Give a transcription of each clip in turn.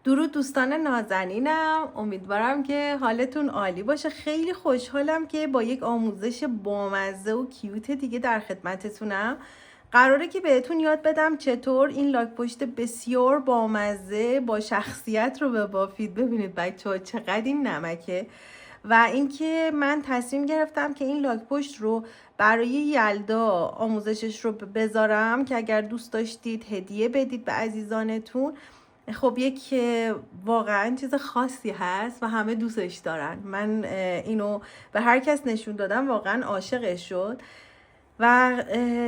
درود دوستان نازنینم، امیدوارم که حالتون عالی باشه. خیلی خوشحالم که با یک آموزش بامزه و کیوت دیگه در خدمتتونم. قراره که بهتون یاد بدم چطور این لاک پشت بسیار بامزه با شخصیت رو ببافید. ببینید بچه ها چقدر این نمکه. و اینکه من تصمیم گرفتم که این لاک پشت رو برای یلدا آموزشش رو بذارم که اگر دوست داشتید هدیه بدید به عزیزانتون. خب یک واقعا چیز خاصی هست و همه دوستش دارن. من اینو به هر کس نشون دادم واقعا عاشقش شد. و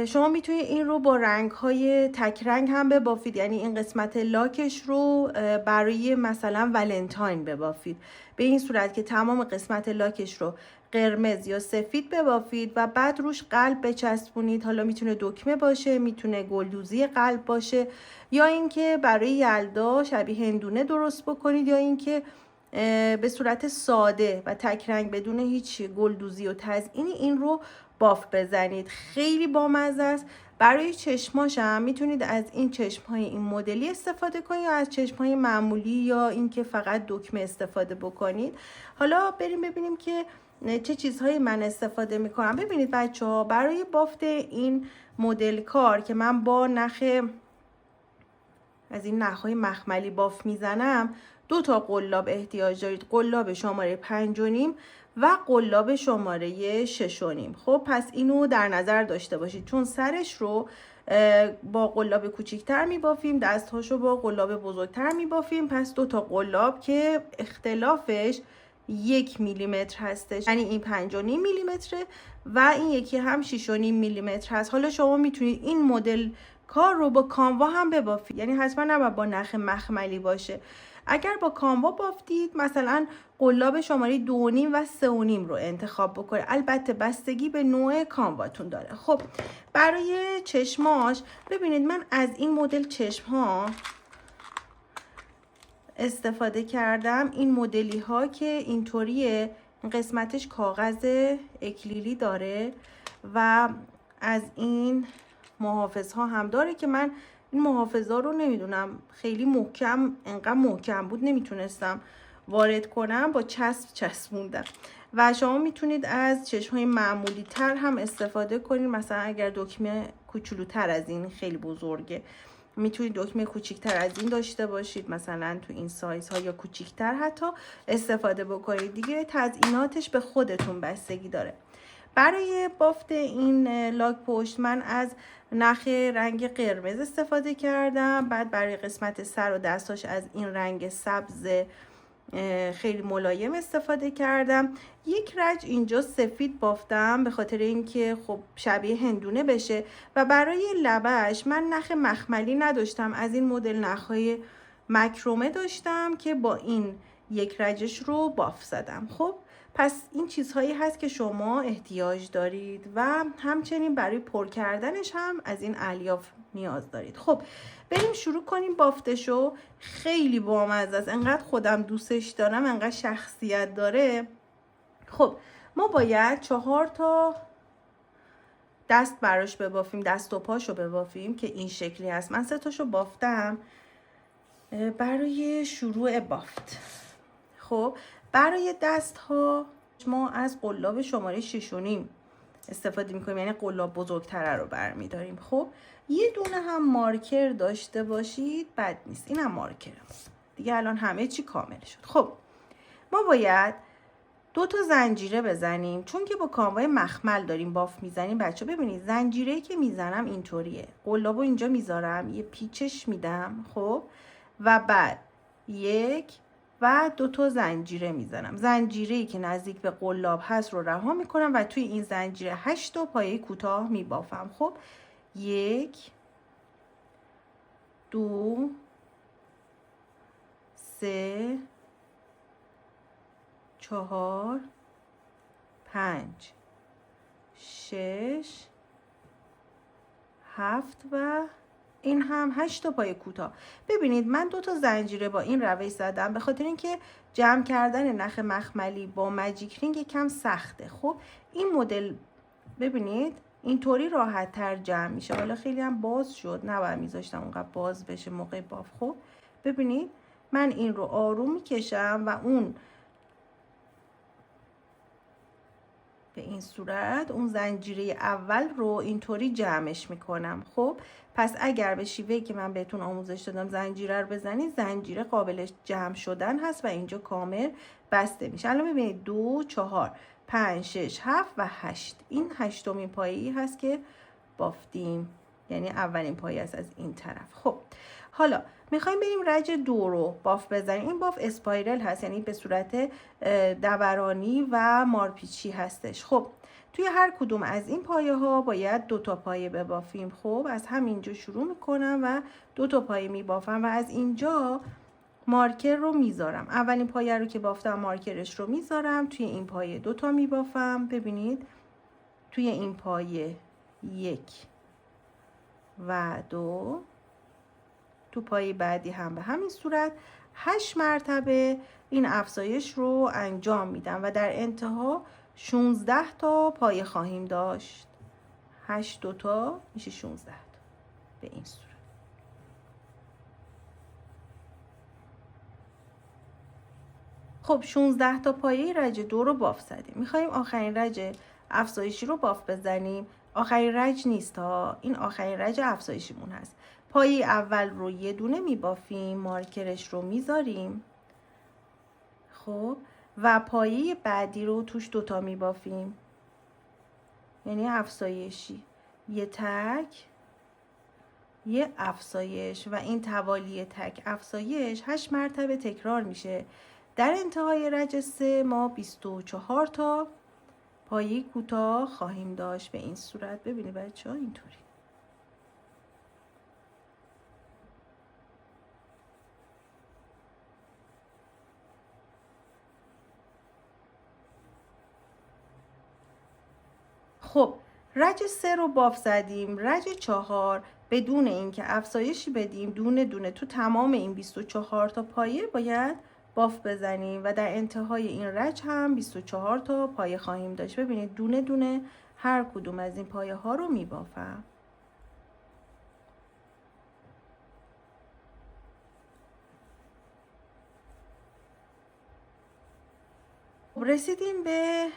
شما میتونید این رو با رنگ های تک رنگ هم ببافید، یعنی این قسمت لاکش رو برای مثلا ولنتاین ببافید به این صورت که تمام قسمت لاکش رو قرمز یا سفید ببافید و بعد روش قلب بچسبونید. حالا میتونه دکمه باشه، میتونه گلدوزی قلب باشه، یا اینکه برای یلدا شبیه هندونه درست بکنید، یا اینکه به صورت ساده و تک رنگ بدون هیچ گلدوزی و تزیینی این رو باف بزنید. خیلی بامزه است. برای چشماش هم میتونید از این چشم‌های این مدلی استفاده کنید یا از چشم‌های معمولی یا اینکه فقط دکمه استفاده بکنید. حالا بریم ببینیم که چه چیزهایی من استفاده میکنم. ببینید بچه‌ها، برای بافت این مدل کار که من با نخ از این نخ‌های مخملی باف میزنم، 2 تا قلاب احتیاج دارید. قلاب شماره 5.5 و قلاب شماره 6.5. خب پس اینو در نظر داشته باشید، چون سرش رو با قلاب کوچیک‌تر میبافیم، دستهاشو با قلاب بزرگتر میبافیم. پس 2 تا قلاب که اختلافش 1 میلیمتر هستش، یعنی این 5.5 میلیمتره و این یکی هم 6.5 میلیمتر هست. حالا شما میتونید این مدل کار رو با کانوا هم ببافید، یعنی حتما نباید با نخ مخملی باشه. اگر با کانوا بافتید مثلا قلاب شماره 2.5 و 3.5 رو انتخاب بکنید. البته بستگی به نوع کانواتون داره. خب برای چشماش ببینید من از این مدل چشم ها استفاده کردم. این مدلی ها که اینطوریه، قسمتش کاغذ اکلیلی داره و از این محافظ ها هم داره که من این محافظ ها رو نمیدونم خیلی محکم، انقدر محکم بود نمیتونستم وارد کنم، با چسب چسبوندم. و شما میتونید از چشم های معمولی تر هم استفاده کنید. مثلا اگر دکمه کوچولوتر از این خیلی بزرگه، میتونید دکمه کوچیکتر از این داشته باشید، مثلا تو این سایز ها یا کوچیکتر حتی استفاده بکنید. دیگه تزییناتش به خودتون بستگی داره. برای بافت این لاک پشت من از نخ رنگ قرمز استفاده کردم. بعد برای قسمت سر و دستاش از این رنگ سبز خیلی ملایم استفاده کردم. یک رج اینجا سفید بافتم به خاطر اینکه خب شبیه هندونه بشه. و برای لبش من نخ مخملی نداشتم، از این مدل نخهای مکرومه داشتم که با این یک رجش رو باف زدم. خب پس این چیزهایی هست که شما احتیاج دارید و همچنین برای پر کردنش هم از این الیاف نیاز دارید. خب بریم شروع کنیم بافتشو. خیلی بامزه است، انقدر خودم دوستش دارم، انقدر شخصیت داره. خب ما باید 4 تا دست براش ببافیم، دست و پاشو ببافیم که این شکلی هست. من 3 تاشو بافتم برای شروع بافت. خب برای دست ها ما از قلاب شماره 6.5 استفاده میکنیم، یعنی قلاب بزرگتره رو برمیداریم. خب یه دونه هم مارکر داشته باشید بد نیست. این هم مارکرم دیگه. الان همه چی کامل شد. خب ما باید 2 تا زنجیره بزنیم، چون که با کانوای مخمل داریم باف میزنیم. بچه ببینید زنجیره‌ای که میزنم اینطوریه. قلابو اینجا میذارم، یه پیچش میدم. خب و بعد 1 و 2 تا زنجیره میزنم. زنجیره‌ای که نزدیک به قلاب هست رو رها میکنم و توی این زنجیره 8 تا پایه کوتاه میبافم. خب 1 2 3 4 5 6 7 و این هم 8 تا پای کوتاه. ببینید من 2 تا زنجیره با این روش زدم به خاطر اینکه جمع کردن نخ مخملی با ماجیک رینگ یکم سخته. خب این مدل ببینید اینطوری راحت تر جمع میشه. حالا خیلی هم باز شد، نباید میذاشتم اونقدر باز بشه موقع باف. خب ببینید من این رو آروم میکشم و اون به این صورت اون زنجیره اول رو اینطوری جمعش میکنم. خب پس اگر به شیوهی که من بهتون آموزش دادم زنجیره رو بزنید، زنجیره قابل جمع شدن هست و اینجا کامل بسته میشه. الان ببینید 2 4 5 6 7 و 8. این هشتمین پایه‌ای هست که بافتیم، یعنی اولین پایه است از این طرف. خب حالا میخوایم بریم رج 2 رو باف بزنیم. این باف اسپایرل هست، یعنی به صورت دورانی و مارپیچی هستش. خب توی هر کدوم از این پایه ها باید 2 تا پایه ببافیم. خب از همینجا شروع میکنم و 2 تا پایه میبافم و از اینجا مارکر رو میذارم. اولین پایه رو که بافتم مارکرش رو میذارم، توی این پایه 2 تا میبافم. ببینید توی این پایه 1 و 2، تو پای بعدی هم به همین صورت 8 مرتبه این افزایش رو انجام میدم و در انتها 16 تا پایه خواهیم داشت. 8 2 تا میشه 16 تا به این صورت. خب 16 تا پایه رج 2 رو باف زدیم. میخوایم آخرین رج افزایشی رو باف بزنیم. آخرین رج نیست ها، این آخرین رج افزایشیمون هست. پایه اول رو یه دونه میبافیم، مارکرش رو میذاریم. خب و پایه بعدی رو توش 2 تا میبافیم، یعنی افزایشی، یه تک یه افزایش و این توالی تک افزایش 8 مرتبه تکرار میشه. در انتهای رج 3 ما 24 تا پایه کوتاه خواهیم داشت به این صورت. ببینید بچه‌ها اینطوری. خب رج 3 رو باف زدیم. رج 4 بدون اینکه افزایشی بدیم دونه دونه تو تمام این 24 تا پایه باید باف بزنیم و در انتهای این رج هم 24 تا پایه خواهیم داشت. ببینید دونه دونه هر کدوم از این پایه ها رو میبافم. رسیدیم به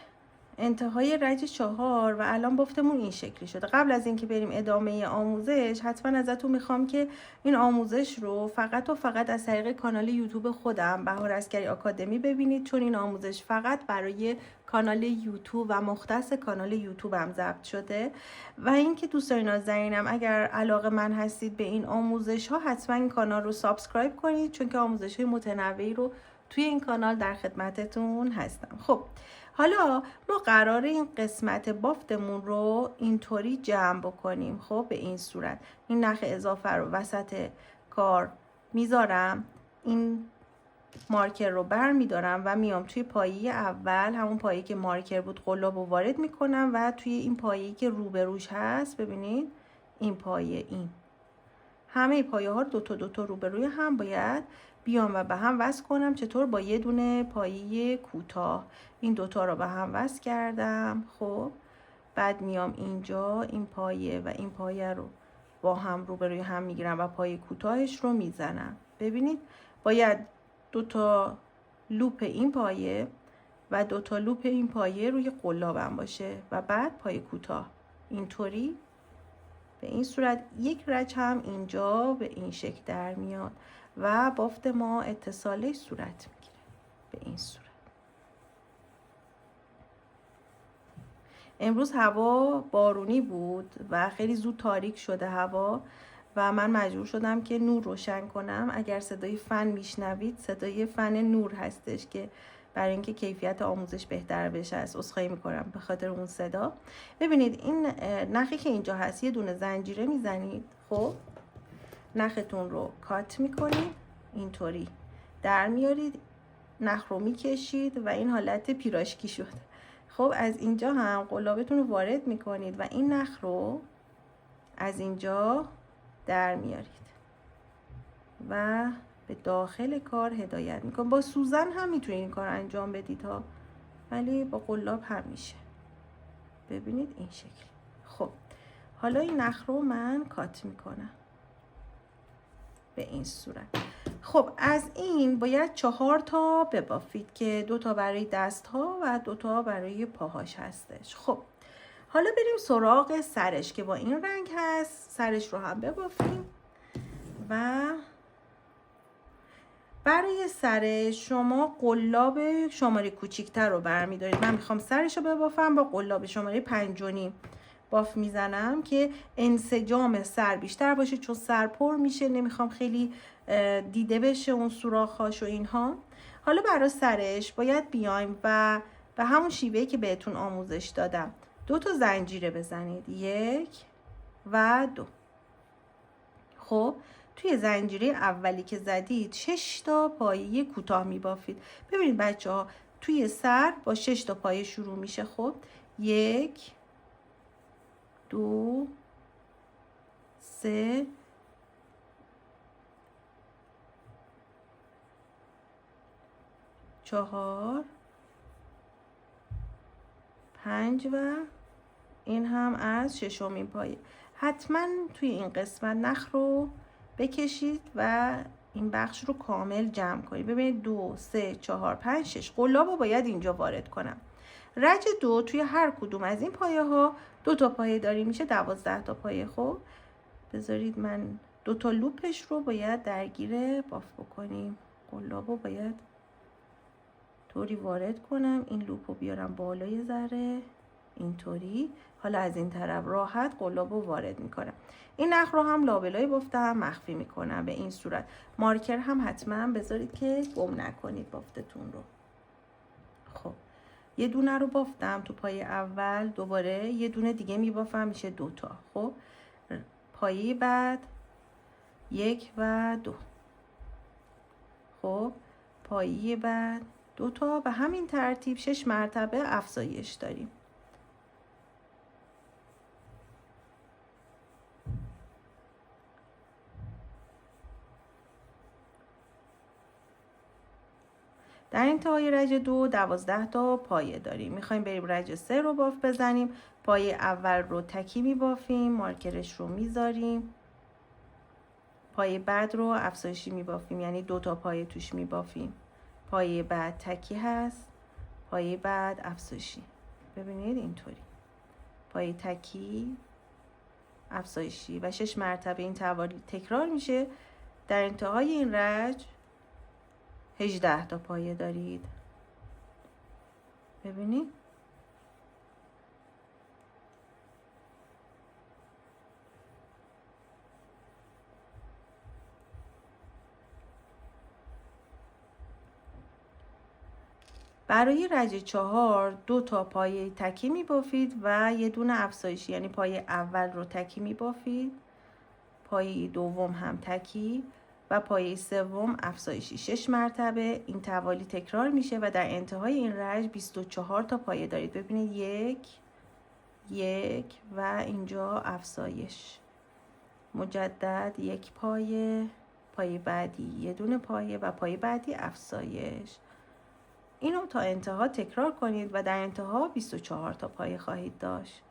انتهای رج 4 و الان بافتمون این شکلی شده. قبل از اینکه بریم ادامه آموزش حتما ازتون میخوام که این آموزش رو فقط و فقط از طریق کانال یوتیوب خودم بهار عسکری آکادمی ببینید، چون این آموزش فقط برای کانال یوتیوب و مختص کانال یوتیوبم ضبط شده. و اینکه دوستان نازنینم اگر علاقه من هستید به این آموزش ها حتما این کانال رو سابسکرایب کنید، چون که آموزش های متنوعی رو توی این کانال در خدمتتون هستم. خب حالا ما قراره این قسمت بافتمون رو اینطوری جمع بکنیم. خب به این صورت این نخ اضافه رو وسط کار میذارم، این مارکر رو بر میدارم و میام توی پایه اول، همون پایه که مارکر بود، قلاب رو وارد میکنم و توی این پایه که روبروش هست، ببینید این پایه، این همه پایه ها رو دو تا روبروی هم باید بیام و به هم وصل کنم. چطور؟ با یه دونه پایه کوتاه. این دوتا رو به هم وصل کردم. خب بعد میام اینجا این پایه و این پایه رو با هم روبروی هم میگیرم و پایه کوتاهش رو میزنم. ببینید باید 2 تا لوپ این پایه و 2 تا لوپ این پایه روی قلابم باشه و بعد پایه کوتاه اینطوری به این صورت. یک رج هم اینجا به این شکل در میاد و بافت ما اتصالش صورت میگیره به این صورت. امروز هوا بارونی بود و خیلی زود تاریک شده هوا و من مجبور شدم که نور روشن کنم. اگر صدای فن میشنوید صدای فن نور هستش که برای اینکه کیفیت آموزش بهتر بشه از عذرخواهی میکنم به خاطر اون صدا. ببینید این نخی که اینجا هست یه دونه زنجیره میزنید. خب نختون رو کات میکنید، اینطوری در میارید، نخ رو میکشید و این حالت پیراشکی شد. خب از اینجا هم قلابتون رو وارد میکنید و این نخ رو از اینجا در میارید و به داخل کار هدایت میکنم. با سوزن هم میتونید این کار انجام بدید ها، ولی با قلاب هم میشه. ببینید این شکل. خب حالا این نخ رو من کات میکنم به این صورت. خب از این باید 4 تا ببافید که 2 تا برای دست ها و 2 تا برای پاهاش هستش. خب حالا بریم سراغ سرش که با این رنگ هست. سرش رو هم ببافیم و برای سرش شما قلاب شماره کوچیکتر رو برمیدارید. من میخوام سرش رو ببافم، با قلاب شماره 5.5 باف میزنم که انسجام سر بیشتر باشه، چون سر پر میشه، نمیخوام خیلی دیده بشه اون سوراخ‌هاش و اینها. حالا برای سرش باید بیایم و به همون شیوهی که بهتون آموزش دادم 2 تا زنجیره بزنید، 1 و 2. خب توی زنجیره اولی که زدید 6 تا پایه کوتاه میبافید. ببینید بچه ها توی سر با 6 تا پایه شروع میشه. خب 1 2 3 4 5 و این هم از 6مین پایه. حتما توی این قسمت نخ رو بکشید و این بخش رو کامل جمع کنید. ببینید 2 3 4 5 6 قلاب رو باید اینجا وارد کنم. رج 2 توی هر کدوم از این پایه ها 2 تا پایه داریم، میشه 12 تا پایه. خب بذارید من 2 تا لوپش رو باید درگیر باف بکنیم. قلاب رو باید طوری وارد کنم، این لوپ رو بیارم بالای ذره اینطوری. حالا از این طرف راحت قلاب رو وارد میکنم. این نخ رو هم لابلای بافتم مخفی میکنم به این صورت. مارکر هم حتما بذارید که گم نکنید بافتتون رو. خب یه دونه رو بافتم تو پایه اول، دوباره یه دونه دیگه میبافم، میشه 2 تا. خب پایه بعد 1 و 2. خب پایه بعد 2 تا، به همین ترتیب 6 مرتبه افزایش داریم. در انتهای رج 2 12 تا پایه داریم. میخوایم بریم رج 3 رو باف بزنیم. پایه اول رو تکی میبافیم، مارکرش رو میذاریم. پایه بعد رو افزایشی میبافیم، یعنی 2 تا پایه توش میبافیم. پایه بعد تکی هست، پایه بعد افزایشی. ببینید اینطوری پایه تکی افزایشی و 6 مرتبه این توالی تکرار میشه. در انتهای این رج 18 تا پایه دارید. ببینید برای رج 4 2 تا پایه تکی میبافید و یه دونه افزایشی، یعنی پایه اول رو تکی میبافید، پایه دوم هم تکی و پایه سوم افزایشی. 6 مرتبه این توالی تکرار میشه و در انتهای این رج 24 تا پایه دارید. ببینید 1 و اینجا افزایش، مجدد 1 پایه، پایه بعدی یه دونه پایه و پایه بعدی افزایش. اینو تا انتها تکرار کنید و در انتها 24 تا پایه خواهید داشت.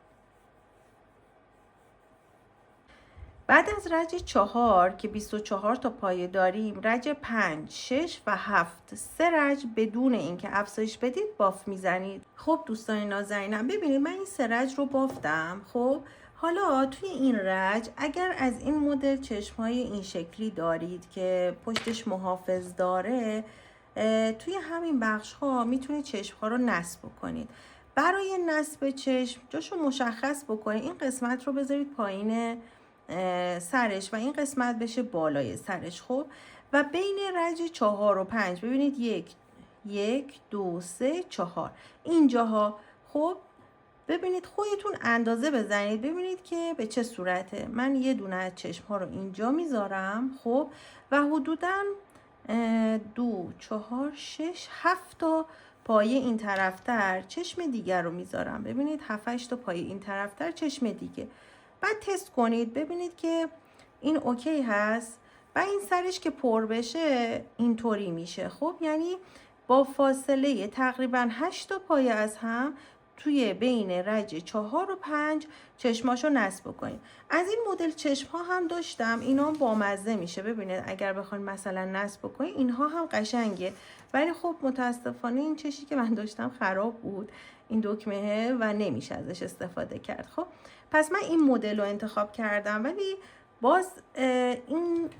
بعد از رج 4 که 24 تا پایه داریم، رج 5 6 و 7 3 رج بدون اینکه افزایش بدید باف میزنید. خب دوستان نازنینم ببینید من این 3 رج رو بافتم. خب حالا توی این رج اگر از این مدل چشم‌های این شکلی دارید که پشتش محافظ داره، توی همین بخش ها میتونید چشم ها رو نصب کنید. برای نصب چشم جاشو مشخص بکنید. این قسمت رو بذارید پایین سرش و این قسمت بشه بالای سرش. خب و بین رج 4 و 5 ببینید 1 2 3 4 اینجاها. خب ببینید خودتون اندازه بزنید ببینید که به چه صورته. من یه دونه از چشم ها رو اینجا میذارم. خب و حدوداً 2 4 6 7 تا پایه این طرفتر چشم دیگر رو میذارم. ببینید 7 8 تا پایه این طرفتر چشم دیگه. بعد تست کنید ببینید که این اوکی هست و این سرش که پر بشه اینطوری میشه. خب یعنی با فاصله تقریبا 8 تا پایه از هم توی بین رج 4 و 5 چشماشو نصب بکنید. از این مدل چشم ها هم داشتم، اینا بامزه میشه. ببینید اگر بخواید مثلا نصب بکنید اینها هم قشنگه، ولی خب متاسفانه این چشی که من داشتم خراب بود این دکمه و نمیشه ازش استفاده کرد. خب پس من این مدل رو انتخاب کردم، ولی باز این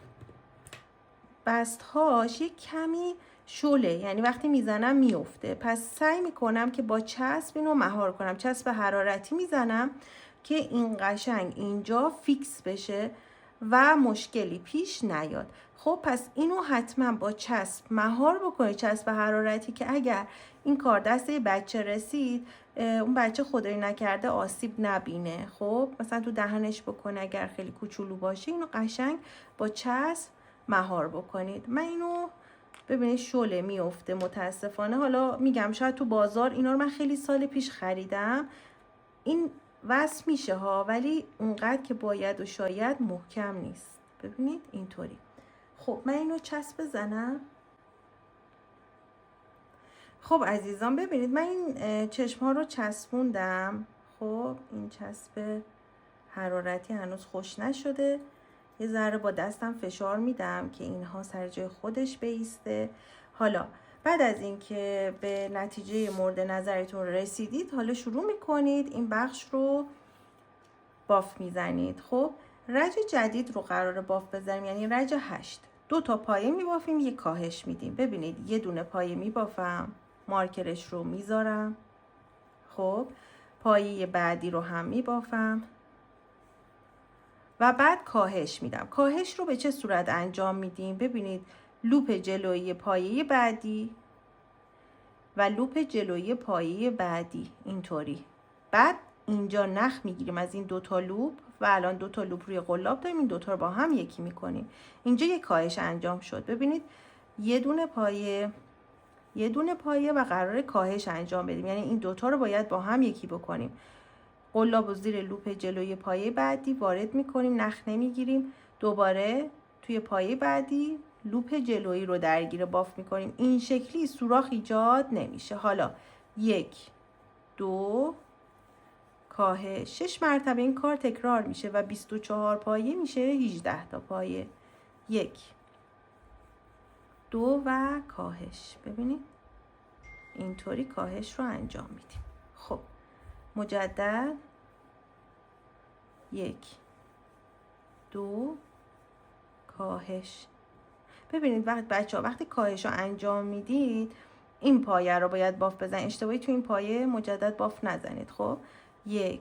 بست هاش یک کمی شله، یعنی وقتی میزنم میفته. پس سعی میکنم که با چسب اینو مهار کنم، چسب حرارتی میزنم که این قشنگ اینجا فیکس بشه و مشکلی پیش نیاد. خب پس اینو حتما با چسب مهار بکنید، چسب حرارتی، که اگر این کار دست یه بچه رسید اون بچه خدایی نکرده آسیب نبینه. خب مثلا تو دهنش بکنه اگر خیلی کوچولو باشه، اینو قشنگ با چسب مهار بکنید. من اینو ببینید شله میفته متاسفانه. حالا میگم شاید تو بازار اینا رو من خیلی سال پیش خریدم، این وصل میشه ها، ولی اونقدر که باید و شاید محکم نیست. ببینید اینطوری. خب من اینو چسب بزنم. خب عزیزان ببینید من این چشم ها رو چسبوندم. خب این چسب حرارتی هنوز خوش نشده، یه ذره با دستم فشار میدم که اینها سر جای خودش بیسته. حالا بعد از اینکه به نتیجه مورد نظرتون رسیدید، حالا شروع میکنید این بخش رو باف میزنید. خب رج جدید رو قراره باف بزنیم، یعنی رج 8. 2 تا پایه میبافیم، یک کاهش میدیم. ببینید یه دونه پایه میبافم، مارکرش رو میذارم. خب پایه بعدی رو هم میبافم و بعد کاهش میدم. کاهش رو به چه صورت انجام میدیم؟ ببینید لوپ جلویی پایه بعدی و لوپ جلویی پایه بعدی اینطوری. بعد اینجا نخ میگیریم از این 2 تا لوپ و الان 2 تا لوپ روی قلاب داریم، این 2 تا رو با هم یکی میکنیم. اینجا یک کاهش انجام شد. ببینید یه دونه پایه و قراره کاهش انجام بدیم، یعنی این 2 تا رو باید با هم یکی بکنیم. قلاب و زیر لوپ جلوی پایه بعدی وارد میکنیم، نخ نمیگیریم، دوباره توی پایه بعدی لوپ جلویی رو درگیر باف میکنیم. این شکلی سوراخ ایجاد نمیشه. حالا 1 2 کاهش 6 مرتبه این کار تکرار میشه و 24 پایه میشه 18 تا پایه. 1 2 و کاهش. ببینید اینطوری کاهش رو انجام میدیم. خب مجدد 1 2 کاهش. ببینید وقتی کاهش رو انجام میدید این پایه رو باید باف بزنید، اشتباهی تو این پایه مجدد باف نزنید. خب 1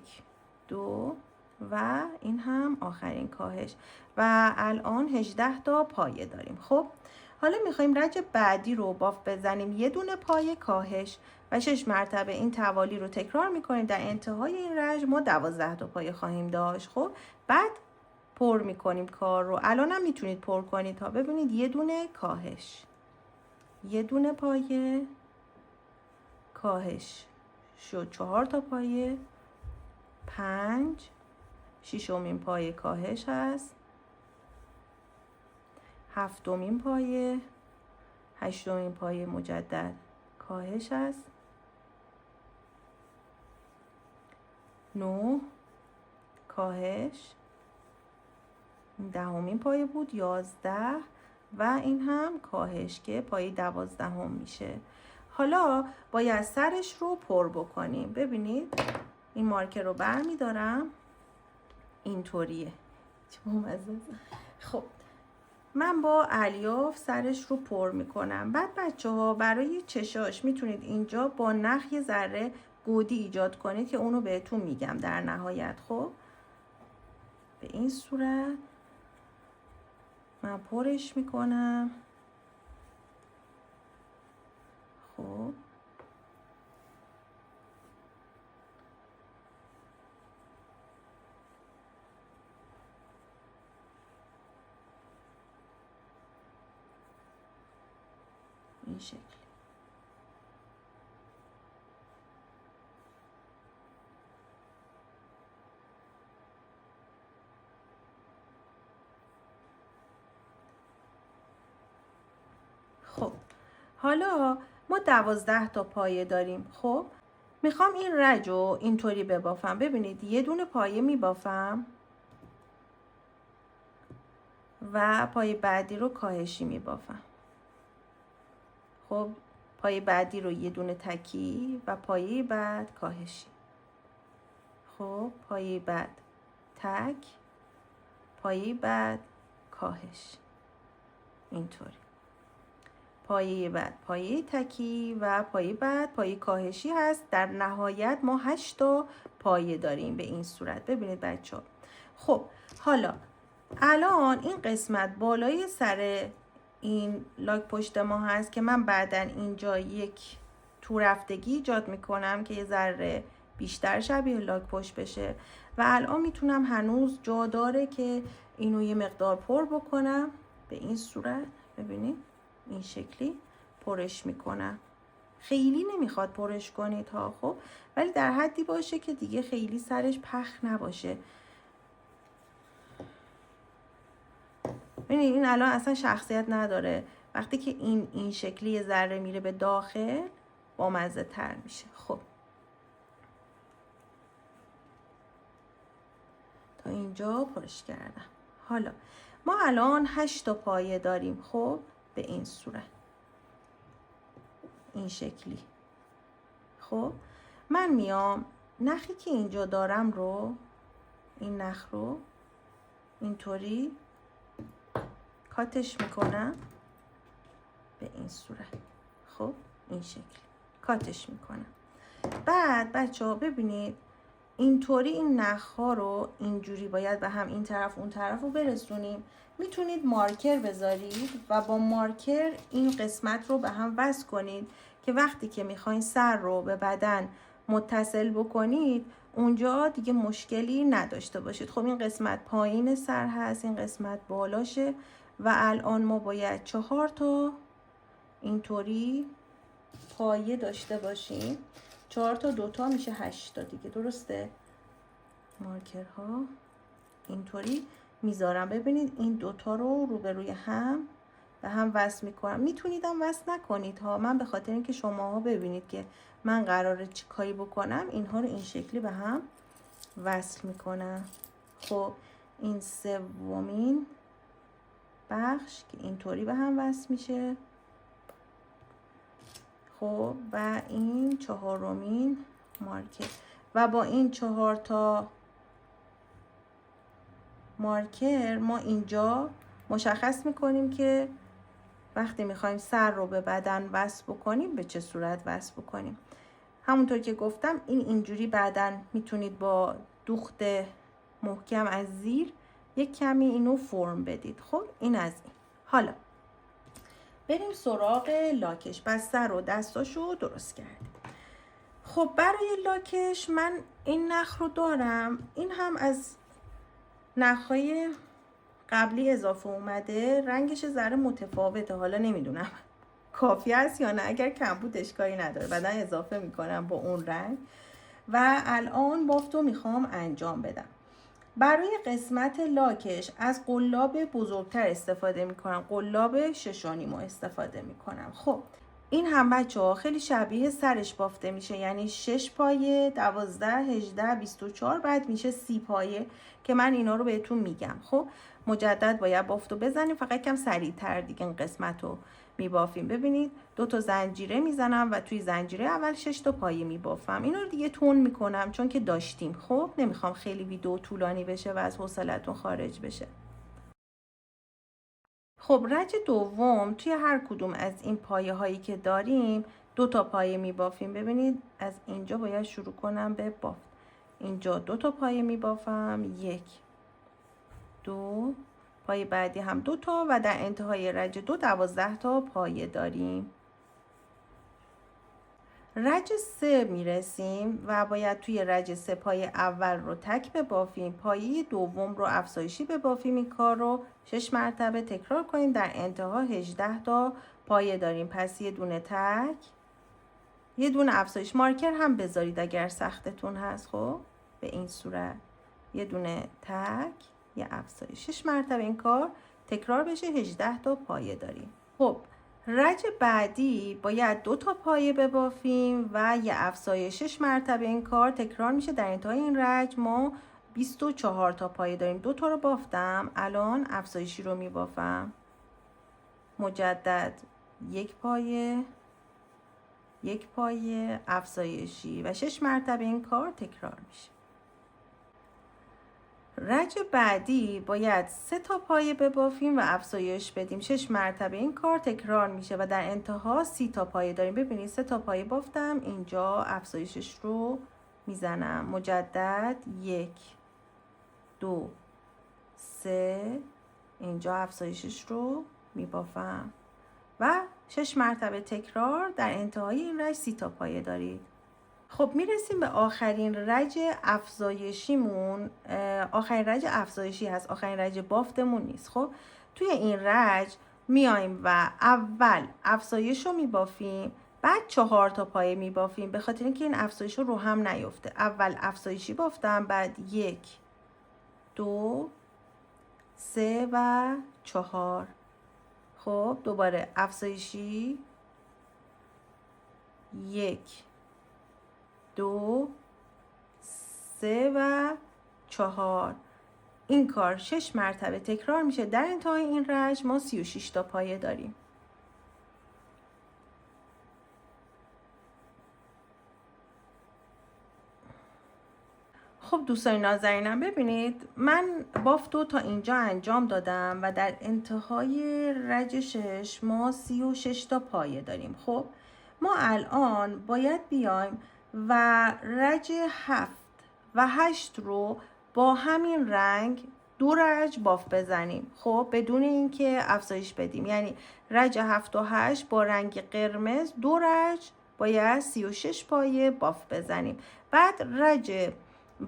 2 و این هم آخرین کاهش و الان 18 تا پایه داریم. خب حالا میخوایم رج بعدی رو باف بزنیم، یه دونه پایه کاهش و 6 مرتبه این توالی رو تکرار میکنیم. در انتهای این رج ما 12 تا پایه خواهیم داشت. خب بعد پر میکنیم کار رو. الان هم میتونید پر کنید تا ببینید یه دونه کاهش، یه دونه پایه کاهش شد 4 تا پایه، 5 ششمین پایه کاهش هست، 7مین پایه، 8مین پایه مجدد کاهش هست، 9 کاهش، 10مین پایه بود 11 و این هم کاهش که پایه 12 میشه. حالا باید سرش رو پر بکنیم. ببینید این مارکر رو بر می دارم اینطوریه. خب من با الیاف سرش رو پر میکنم. بعد بچه ها برای چشاش میتونید اینجا با نخ یه ذره گودی ایجاد کنید که اونو بهتون میگم در نهایت. خب به این صورت من پرش میکنم. خب این شکل. خب حالا ما 12 تا پایه داریم. خب میخوام این رج رو اینطوری ببافم. ببینید یه دونه پایه میبافم و پایه بعدی رو کاهشی میبافم. خب پایه بعدی رو یه دونه تکی و پایه بعد کاهشی. خب پایه بعد تک، پایه بعد کاهش، اینطوری. پایه بعد پایه تکی و پایه بعد پایه کاهشی هست. در نهایت ما 8 تا پایه داریم به این صورت. ببینید بچه ها. خب حالا الان این قسمت بالای سر این لاک پشت ما هست که من بعدن اینجا یک تو رفتگی ایجاد میکنم که یه ذره بیشتر شبیه لاک پشت بشه و الان میتونم هنوز جا داره که اینو یه مقدار پر بکنم به این صورت. ببینید این شکلی پرش میکنم. خیلی نمیخواد پرش کنید ها، خب ولی در حدی باشه که دیگه خیلی سرش پخ نباشه. ببینید این الان اصلا شخصیت نداره. وقتی که این شکلی یه ذره میره به داخل با مزه تر میشه. خب تا اینجا پرش کردم. حالا ما الان 8 تا پایه داریم. خب به این صورت، این شکلی. خب من میام نخی که اینجا دارم رو، این نخ رو اینطوری کاتش میکنم به این صورت. خب این شکل کاتش میکنم. بعد بچه ها ببینید اینطوری این نخ ها رو اینجوری باید به هم این طرف اون طرف رو برسونیم. میتونید مارکر بذارید و با مارکر این قسمت رو به هم وصل کنید که وقتی که میخواین سر رو به بدن متصل بکنید اونجا دیگه مشکلی نداشته باشید. خب این قسمت پایین سر هست، این قسمت بالاشه و الان ما باید 4 تا اینطوری پایه داشته باشیم. 4 تا 2 تا میشه 8 تا دیگه، درسته؟ مارکرها اینطوری میذارم. ببینید این 2 تا رو روبروی هم به هم وصل میکنم. میتونید هم وصل نکنید ها. من به خاطر اینکه شماها ببینید که من قراره چی کاری بکنم اینها رو این شکلی به هم وصل میکنم. خب این سومین بخش که اینطوری به هم وصل میشه. خب و این 4مین مارکر و با این 4 تا مارکر ما اینجا مشخص میکنیم که وقتی میخوایم سر رو به بدن وصل بکنیم به چه صورت وصل بکنیم. همونطور که گفتم این اینجوری بعداً میتونید با دوخت محکم از زیر یک کمی اینو فرم بدید. خب این از این. حالا بریم سراغ لاکش. بس سر و دستاشو درست کردیم. خب برای لاکش من این نخ رو دارم. این هم از نخهای قبلی اضافه اومده. رنگش ذره متفاوته. حالا نمیدونم کافی است یا نه. اگر کم بود اشکالی نداره، بعدا اضافه میکنم با اون رنگ. و الان بافتو میخوام انجام بدم. برای قسمت لاکش از قلاب بزرگتر استفاده میکنم. قلاب 6.5 استفاده میکنم. خب این هم بچه ها خیلی شبیه سرش بافته میشه. یعنی 6 پایه، 12، 18، 24 بعد میشه 30 پایه که من اینا رو بهتون میگم. خب مجدد باید بافتو بزنیم، فقط کم سریعتر دیگه این قسمت رو میبافیم. ببینید 2 تا زنجیره میزنم و توی زنجیره اول 6 تا پایه میبافم. اینا رو دیگه تون میکنم چون که داشتیم. خب نمیخوام خیلی ویدیو طولانی بشه و از حوصلتون خارج بشه. خب رج دوم توی هر کدوم از این پایه هایی که داریم 2 تا پایه میبافیم. ببینید از اینجا باید شروع کنم به بافت. اینجا 2 تا پایه میبافم، 1 2 پایه بعدی هم 2 تا و در انتهای رج 2 12 تا پایه داریم. رج 3 میرسیم و باید توی رج 3 پایه اول رو تک ببافیم، پایه دوم رو افزایشی ببافیم. این کار رو 6 مرتبه تکرار کنیم. در انتها 18 تا پایه داریم. پس یه دونه تک، یه دونه افزایش. مارکر هم بذارید اگر سختتون هست. خب به این صورت یه دونه تک، یه افزایش. 6 مرتبه این کار تکرار بشه. 18 تا پایه داریم. خب رج بعدی باید 2 تا پایه ببافیم و یه افزایش 6 مرتبه این کار تکرار میشه. در انتهای این رج ما 24 تا پایه داریم. 2 تا رو بافتم، الان افزایشی رو میبافم. مجدد 1 پایه، 1 پایه افزایشی و 6 مرتبه این کار تکرار میشه. رج بعدی باید 3 تا پایه ببافیم و افزایش بدیم. 6 مرتبه این کار تکرار میشه و در انتها 30 تا پایه داریم. ببینید 3 تا پایه بافتم، اینجا افزایشش رو میزنم. مجدد 1 2 3، اینجا افزایشش رو میبافم و 6 مرتبه تکرار. در انتهای این رج 30 تا پایه دارید. خب میرسیم به آخرین رج افزایشیمون. آخرین رج افزایشی هست، آخرین رج بافتمون نیست. خب توی این رج میایم و اول افزایش رو میبافیم، بعد 4 تا پایه میبافیم به خاطر اینکه این افزایش رو هم نیفته. اول افزایشی بافتم، بعد 1 2 3 و 4. خب دوباره افزایشی 1 2 3 و 4. این کار 6 مرتبه تکرار میشه. در انتهای این رج ما 36 تا پایه داریم. خب دوستان نازنینم، ببینید من بافت رو تا اینجا انجام دادم و در انتهای رج 6 ما 36 تا پایه داریم. خب ما الان باید بیایم و رج 7 و 8 رو با همین رنگ 2 رج باف بزنیم. خب بدون اینکه افزایش بدیم، یعنی رج 7 و 8 با رنگ قرمز 2 رج باید 36 پایه باف بزنیم. بعد رج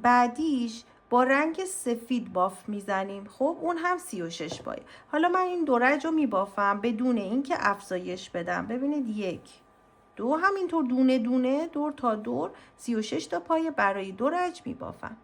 بعدیش با رنگ سفید باف میزنیم. خب اون هم 36 پایه. حالا من این 2 رج رو میبافم بدون اینکه افزایش بدم. ببینید 1 2، همینطور دونه دونه دور تا دور 36 تا پایه برای 2 رج میبافم.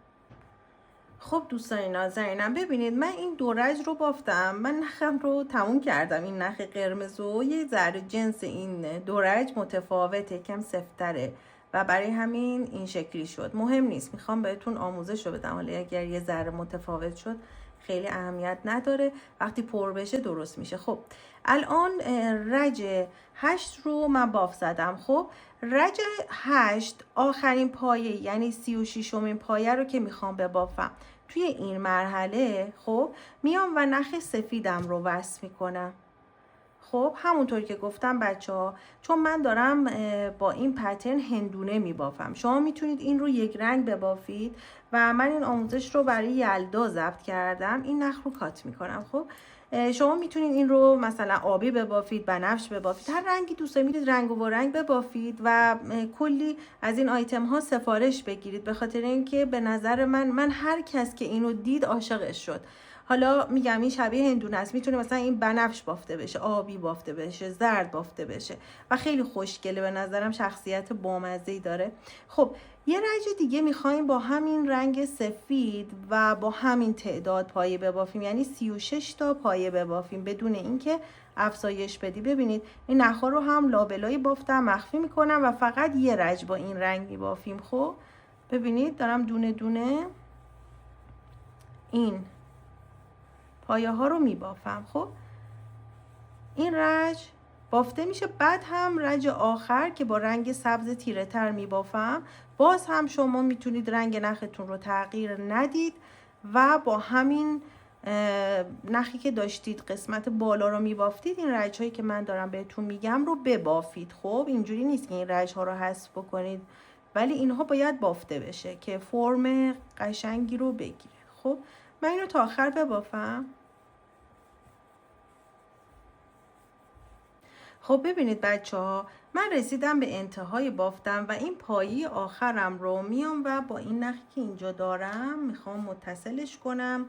خب دوستان نازنینم، ببینید من این 2 رج رو بافتم، من نخم رو تموم کردم. این نخ قرمز و یه ذره جنس این 2 رج متفاوته، کم سفتره و برای همین این شکلی شد. مهم نیست، میخوام بهتون آموزش رو بدم. حالا اگر یه ذره متفاوت شد خیلی اهمیت نداره، وقتی پر بشه درست میشه. خب الان رج 8 رو من باف زدم. خب رج 8 آخرین پایه، یعنی 36مین پایه رو که میخوام ببافم. توی این مرحله خب میام و نخ سفیدم رو وصل میکنم. خب همونطور که گفتم بچه ها، چون من دارم با این پترن هندونه میبافم، شما میتونید این رو یک رنگ ببافید و من این آموزش رو برای یلدا ضبط کردم. این نخ رو کات میکنم. خب شما میتونید این رو مثلا آبی ببافید، بنفش ببافید، هر رنگی دوست دارید رنگ و رنگ ببافید و کلی از این آیتم ها سفارش بگیرید، به خاطر اینکه به نظر من هر کس که اینو دید عاشقش شد. حالا میگم این شبیه هندونه است، میتونه مثلا این بنفش بافته بشه، آبی بافته بشه، زرد بافته بشه و خیلی خوشگله، به نظرم شخصیت بامزه‌ای داره. خب یه رج دیگه میخوایم با همین رنگ سفید و با همین تعداد پایه ببافیم، یعنی 36 تا پایه ببافیم بدون اینکه افزایش بدی. ببینید این نخا رو هم لابلای بافتم، مخفی میکنم و فقط یه رج با این رنگ میبافیم. خب ببینید دارم دونه دونه این پایه ها رو میبافم. خب این رج بافته میشه. بعد هم رج آخر که با رنگ سبز تیره تر میبافم. باز هم شما میتونید رنگ نختون رو تغییر ندید و با همین نخی که داشتید قسمت بالا رو میبافتید، این رج هایی که من دارم بهتون میگم رو ببافید. خب اینجوری نیست که این رج ها رو حذف بکنید، ولی اینها باید بافته بشه که فرم قشنگی رو بگیره. خب من اینو تا آخر ببافم. خب ببینید بچه ها، من رسیدم به انتهای بافتم و این پایه آخرم رو میام و با این نخی که اینجا دارم میخوام متصلش کنم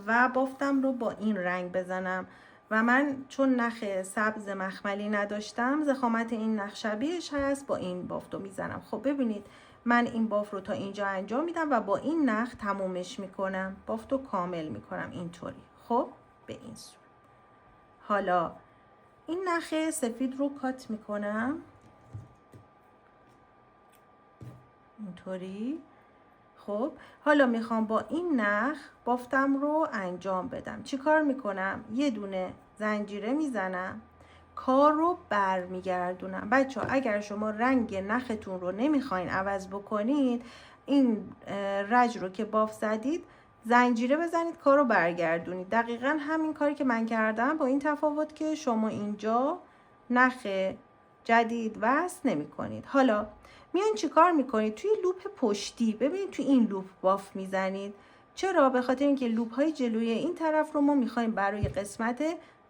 و بافتم رو با این رنگ بزنم و من چون نخ سبز مخملی نداشتم، ضخامت این نخ شبیهش هست، با این بافت رو میزنم. خب ببینید من این بافت رو تا اینجا انجام میدم و با این نخ تمومش میکنم، بافت رو کامل میکنم اینطوری. خب به این صورت. حالا این نخ سفید رو کات میکنم اینطوری. خب حالا میخوام با این نخ بافتم رو انجام بدم. چی کار میکنم؟ یه دونه زنجیره میزنم، کار رو برمیگردونم. بچه ها اگر شما رنگ نختون رو نمیخواین عوض بکنید، این رج رو که بافت زدید زنجیره بزنید، کار رو برگردونید. دقیقا همین کاری که من کردم، با این تفاوت که شما اینجا نخ جدید وصل نمی کنید. حالا میان چی کار میکنید؟ توی لوپ پشتی ببینید توی این لوپ بافت میزنید. چرا؟ به خاطر اینکه لوپ های جلوی این طرف رو ما میخوایم برای قسمت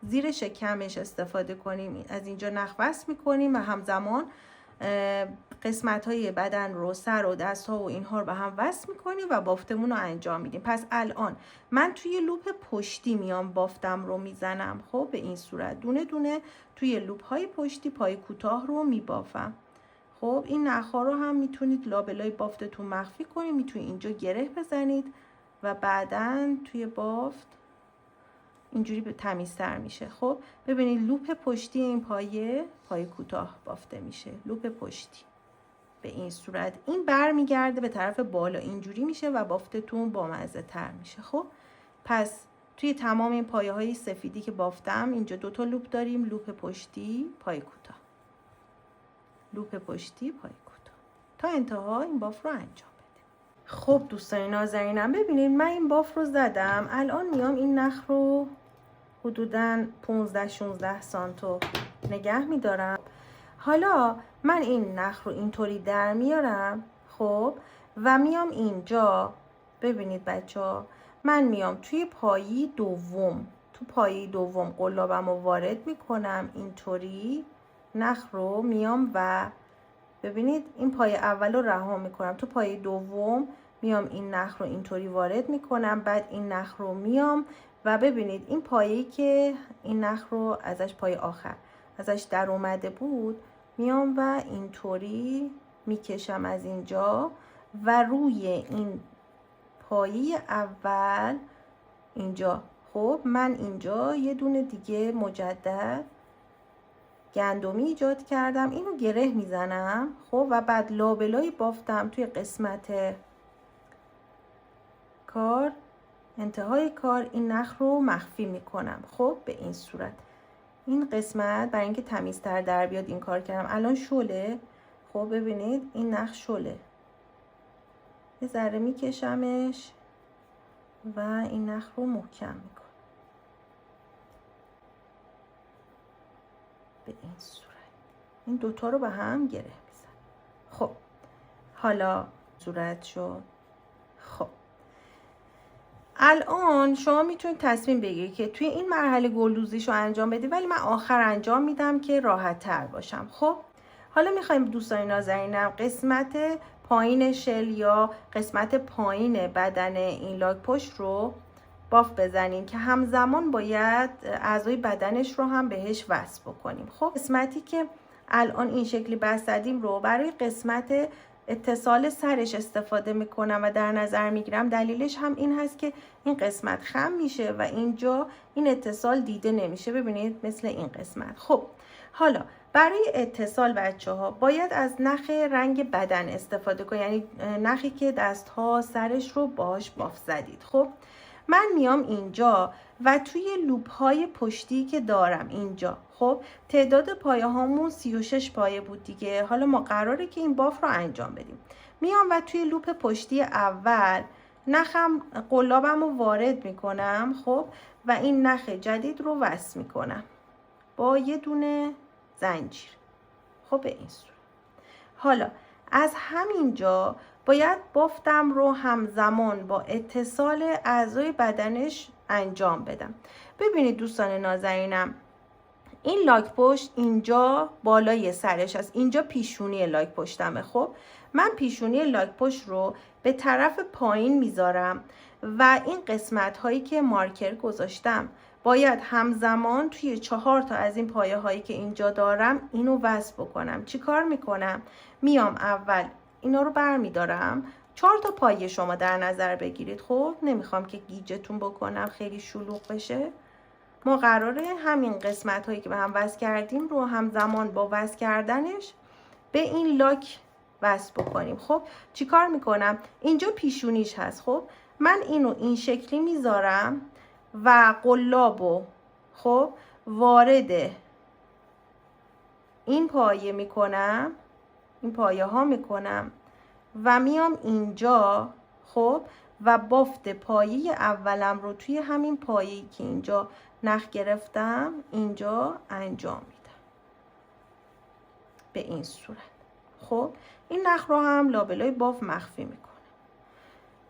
زیر شکمش استفاده کنیم. از اینجا نخ وصل میکنیم و همزمان قسمت های بدن رو، سر و دست ها و اینها رو به هم وصل میکنیم و بافتمون رو انجام میدیم. پس الان من توی لوپ پشتی میام بافتم رو میزنم. خب به این صورت دونه دونه توی لوپ های پشتی پای کوتاه رو میبافم. خب این نخ‌ها رو هم میتونید لابلای بافتتون مخفی کنید، میتونید اینجا گره بزنید و بعداً توی بافت اینجوری به تمیزتر میشه. خب ببینید لوپ پشتی این پای کوتاه بافته میشه، لوپ پشتی به این صورت. این برمیگرده به طرف بالا اینجوری میشه و بافتتون بامزه تر میشه. خب پس توی تمام این پایه های سفیدی که بافتم اینجا 2 تا لوپ داریم، لوپ پشتی پای کوتاه، لوپ پشتی پای کوتاه، تا انتها این باف رو انجام بده. خب دوستان نازنینم ببینید من این باف رو زدم. الان میام این نخ رو حدوداً 15-16 سانتو نگه میدارم. حالا من این نخ رو اینطوری در میارم. خب و میام اینجا ببینید بچه ها، من میام توی پایه دوم، تو پایه دوم قلابم رو وارد میکنم اینطوری، نخ رو میام و ببینید این پایه اول رو رها میکنم، تو پایه دوم میام این نخ رو اینطوری وارد میکنم، بعد این نخ رو میام و ببینید این پایه‌ای که این نخ رو ازش پایه آخر ازش در اومده بود میام و اینطوری میکشم از اینجا و روی این پایه اول اینجا. خب من اینجا یه دونه دیگه مجدد گندمی ایجاد کردم، اینو گره میزنم. خب و بعد لابلای بافتم توی قسمت کار، انتهای کار این نخ رو مخفی میکنم. خب به این صورت این قسمت برای اینکه تمیزتر در بیاد این کار کردم. الان شله، خب ببینید این نخ شله، یه ذره میکشمش و این نخ رو محکم میکنم به این صورت. این دوتا رو به هم گره میزنم. خب حالا صورت شد. خب الان شما میتونید تصمیم بگیرید که توی این مرحله گلدوزیش رو انجام بدید، ولی من آخر انجام میدم که راحت تر باشم. خب حالا میخوایم دوستان نازنینم قسمت پایین شل یا قسمت پایین بدن این لاک پشت رو باف بزنیم که همزمان باید اعضای بدنش رو هم بهش وصل بکنیم. خب قسمتی که الان این شکلی بستدیم رو برای قسمت اتصال سرش استفاده میکنم و در نظر میگیرم. دلیلش هم این هست که این قسمت خم میشه و اینجا این اتصال دیده نمیشه. ببینید مثل این قسمت. خب حالا برای اتصال بچه ها باید از نخ رنگ بدن استفاده کنید، یعنی نخی که دست ها سرش رو باش باف زدید. خب من میام اینجا و توی لوپ های پشتی که دارم اینجا، خب تعداد پایه هامون 36 پایه بود دیگه. حالا ما قراره که این باف رو انجام بدیم. میام و توی لوپ پشتی اول نخم قلابم رو وارد میکنم. خب و این نخ جدید رو وصل میکنم با یه دونه زنجیر. خب به این صورت. حالا از همینجا باید بافتم رو همزمان با اتصال اعضای بدنش انجام بدم. ببینید دوستان نازنینم این لاک پشت اینجا بالای سرش هست، اینجا پیشونی لاک پشتمه. خب من پیشونی لاک پشت رو به طرف پایین میذارم و این قسمت هایی که مارکر گذاشتم باید همزمان توی 4 تا از این پایه هایی که اینجا دارم اینو وصل بکنم. چی کار میکنم؟ میام اول اینا رو برمیدارم. 4 تا پایه شما در نظر بگیرید. خب نمیخوام که گیجتون بکنم خیلی شلوغ بشه. ما قراره همین قسمت هایی که به هم وصل کردیم رو همزمان با وصل کردنش به این لاک وصل بکنیم. خب چیکار میکنم؟ اینجا پیشونیش هست. خب من اینو این شکلی میذارم و قلابو خب وارد این پایه میکنم، این پایه ها میکنم و میام اینجا خب و بافت پایه اولم رو توی همین پایه‌ای که اینجا نخ گرفتم اینجا انجام میدم به این صورت. خب این نخ رو هم لابلای باف مخفی میکنم.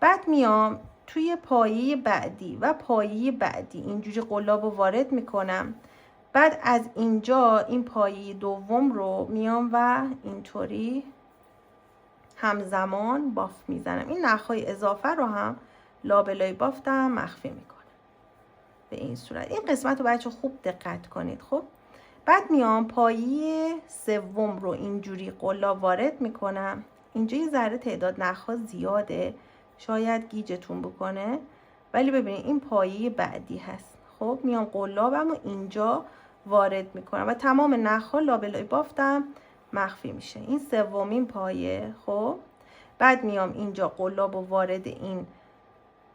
بعد میام توی پایه بعدی و پایه بعدی اینجوری قلاب رو وارد میکنم. بعد از اینجا این پایه دوم رو میام و اینطوری همزمان بافت میزنم. این نخهای اضافه رو هم لابلای بافتم مخفی میکنم به این صورت. این قسمت رو بچه خوب دقت کنید. خب بعد میام پایه سوم رو اینجوری قلاب وارد میکنم. اینجا یه ذره تعداد نخها زیاده، شاید گیجتون بکنه، ولی ببینید این پایه بعدی هست. خب میام قلابم رو اینجا وارد میکنم و تمام نخها لابلای بافتم مخفی میشه. این سومین پایه. خب بعد میام اینجا قلاب و وارد این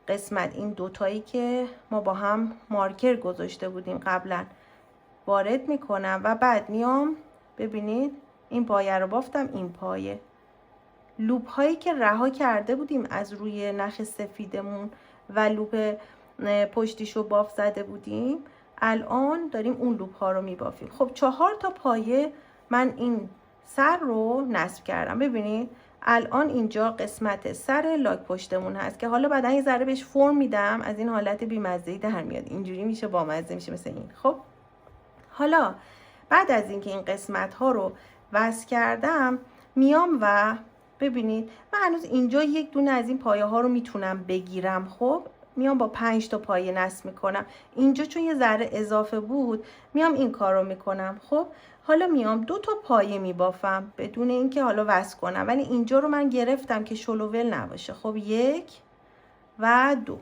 قسمت، این دوتایی که ما با هم مارکر گذاشته بودیم قبلا، وارد میکنم و بعد میام ببینید این پایه رو بافتم. این پایه لوپ هایی که رها کرده بودیم از روی نخ سفیدمون و لوپ پشتیشو باف زده بودیم، الان داریم اون لوپ ها رو میبافیم. خب 4 تا پایه من این سر رو نصب کردم. ببینید الان اینجا قسمت سر لاک پشتمون هست که حالا بعدا یه ذره بهش فرم میدم، از این حالت بی‌مزه‌ای در میاد، اینجوری میشه بامزه، میشه مثل این. خب حالا بعد از اینکه این قسمت ها رو وصل کردم میام و ببینید من هنوز اینجا یک دونه از این پایه ها رو میتونم بگیرم. خب میام با 5 تا پایه نصب میکنم. اینجا چون یه ذره اضافه بود میام این کار رو میکنم. خب حالا میام 2 تا پایه میبافم بدون اینکه حالا وصل کنم، ولی اینجا رو من گرفتم که شلوول نباشه. خب 1 و 2.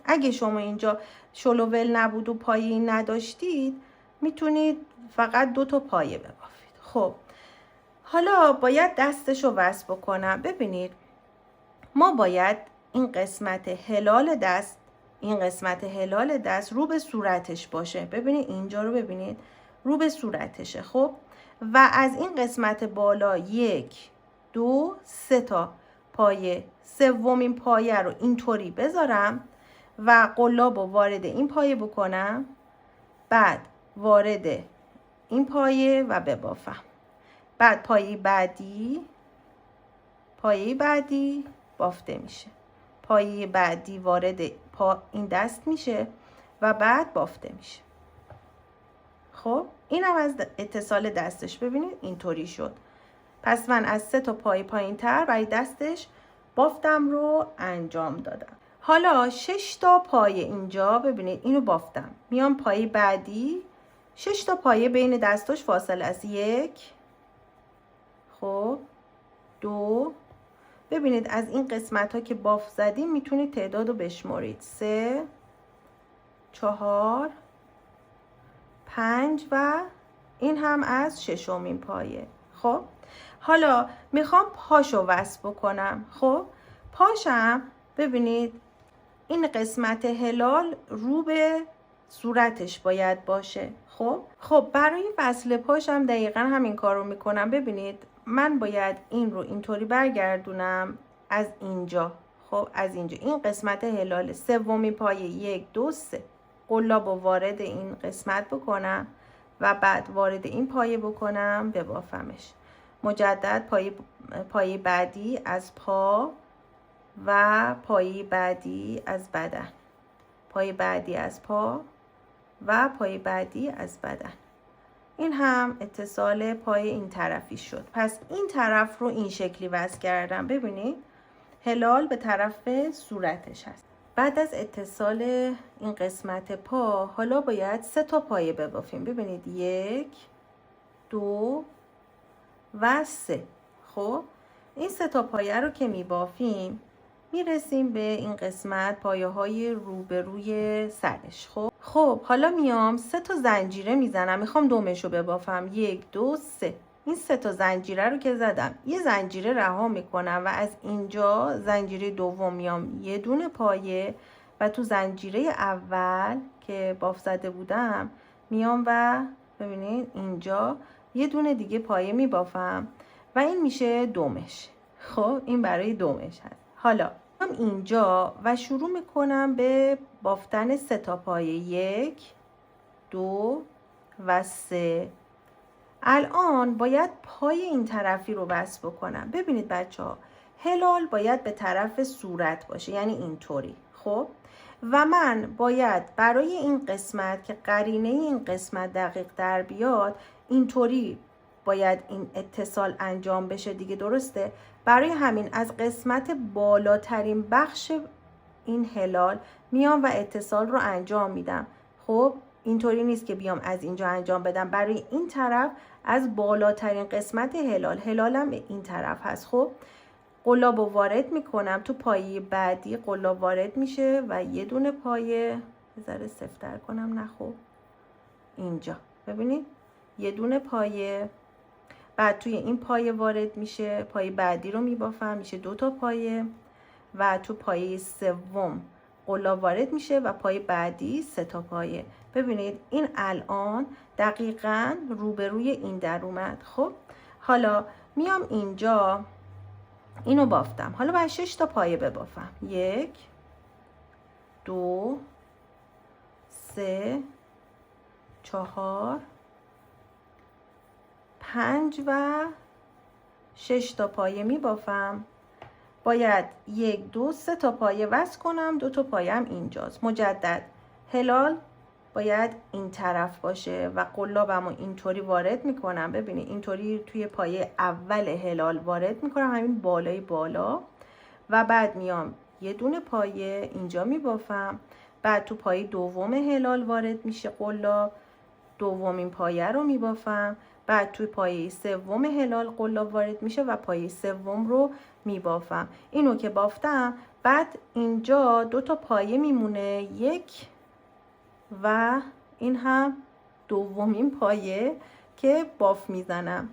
اگه شما اینجا شلوول نبود و پایه نداشتید میتونید فقط 2 تا پایه ببافید. خب حالا باید دستش رو وصل بکنم. ببینید ما باید این قسمت هلال دست، این قسمت هلال دست رو به صورتش باشه. ببینید اینجا رو ببینید رو به صورتشه. خب و از این قسمت بالا 1 2 3 تا پایه، سومین پایه رو اینطوری بذارم و قلاب رو وارد این پایه بکنم، بعد وارد این پایه و ببافم. بعد پایه بعدی بافته میشه، پایه بعدی وارد این دست میشه و بعد بافته میشه. خب این هم از اتصال دستش ببینید اینطوری شد. پس من از 3 تا پایه پایین تر برای دستش بافتم رو انجام دادم. حالا 6 تا پایه اینجا ببینید اینو بافتم. میام پایه بعدی 6 تا پایه بین دستاش فاصله است. 1 خب 2. ببینید از این قسمت ها که باف زدیم میتونید تعداد رو بشمارید. 3 4 5 و این هم از 6مین پایه. خب حالا میخوام پاشو وصل بکنم. خب پاشم ببینید این قسمت هلال رو به صورتش باید باشه. خب برای وصل پاشم دقیقا همین کار رو میکنم. ببینید من باید این رو اینطوری برگردونم از اینجا. خب از اینجا این قسمت هلال سومین پایه 1 2 3 قلاب رو وارد این قسمت بکنم و بعد وارد این پایه بکنم ببافمش. مجدد پایه بعدی از پا و پایه بعدی از بدن، پایه بعدی از پا و پایه بعدی از بدن. این هم اتصال پای این طرفی شد. پس این طرف رو این شکلی وصل کردم. ببینید هلال به طرف صورتش هست. بعد از اتصال این قسمت پا حالا باید 3 تا پایه ببافیم. ببینید 1 2 و 3. خب این 3 تا پایه رو که میبافیم میرسیم به این قسمت پایه های روبروی سرش. خب حالا میام 3 تا زنجیره میزنم، میخوام دومش رو ببافم. 1 2 3. این 3 تا زنجیره رو که زدم یه زنجیره رها میکنم و از اینجا زنجیره دوم میام یه دونه پایه و تو زنجیره اول که باف زده بودم میام و ببینید اینجا یه دونه دیگه پایه میبافم و این میشه دومش. خب این برای دومش هست. حالا هم اینجا و شروع میکنم به بافتن 3 تا پایه. 1 2 و 3. الان باید پای این طرفی رو وصل بکنم. ببینید بچه ها، هلال باید به طرف صورت باشه، یعنی اینطوری. خب و من باید برای این قسمت که قرینه این قسمت دقیق در بیاد اینطوری باید این اتصال انجام بشه دیگه، درسته؟ برای همین از قسمت بالاترین بخش این هلال میام و اتصال رو انجام میدم. خب اینطوری نیست که بیام از اینجا انجام بدم، برای این طرف از بالاترین قسمت هلالم این طرف هست. خب قلاب رو وارد میکنم تو پایه بعدی، قلاب وارد میشه و یه دونه پایه بذاره سفتر کنم. نه خب اینجا ببینید یه دونه پایه، بعد توی این پایه وارد میشه، پایه بعدی رو میبافم میشه 2 تا پایه و تو پایه سوم قلاب وارد میشه و پایه بعدی 3 تا پایه. ببینید این الان دقیقاً روبروی این در اومد. خب حالا میام اینجا اینو بافتم، حالا باید 6 تا پایه ببافم. 1 2 3 4 5 و 6 تا پایه میبافم. باید 1 2 3 تا پایه وصل کنم، 2 تا پایه هم اینجاست. مجدد هلال باید این طرف باشه و قلابمو اینطوری وارد میکنم. ببینید اینطوری توی پایه اول هلال وارد میکنم، همین بالای بالا، و بعد میام یه دونه پایه اینجا میبافم. بعد تو پایه دوم هلال وارد میشه قلاب، دومین پایه رو میبافم. بعد توی پایه سوم هلال قلاب وارد میشه و پایه سوم رو میبافم. اینو که بافتم بعد اینجا 2 تا پایه میمونه، 1 و این هم دومین پایه که باف میزنم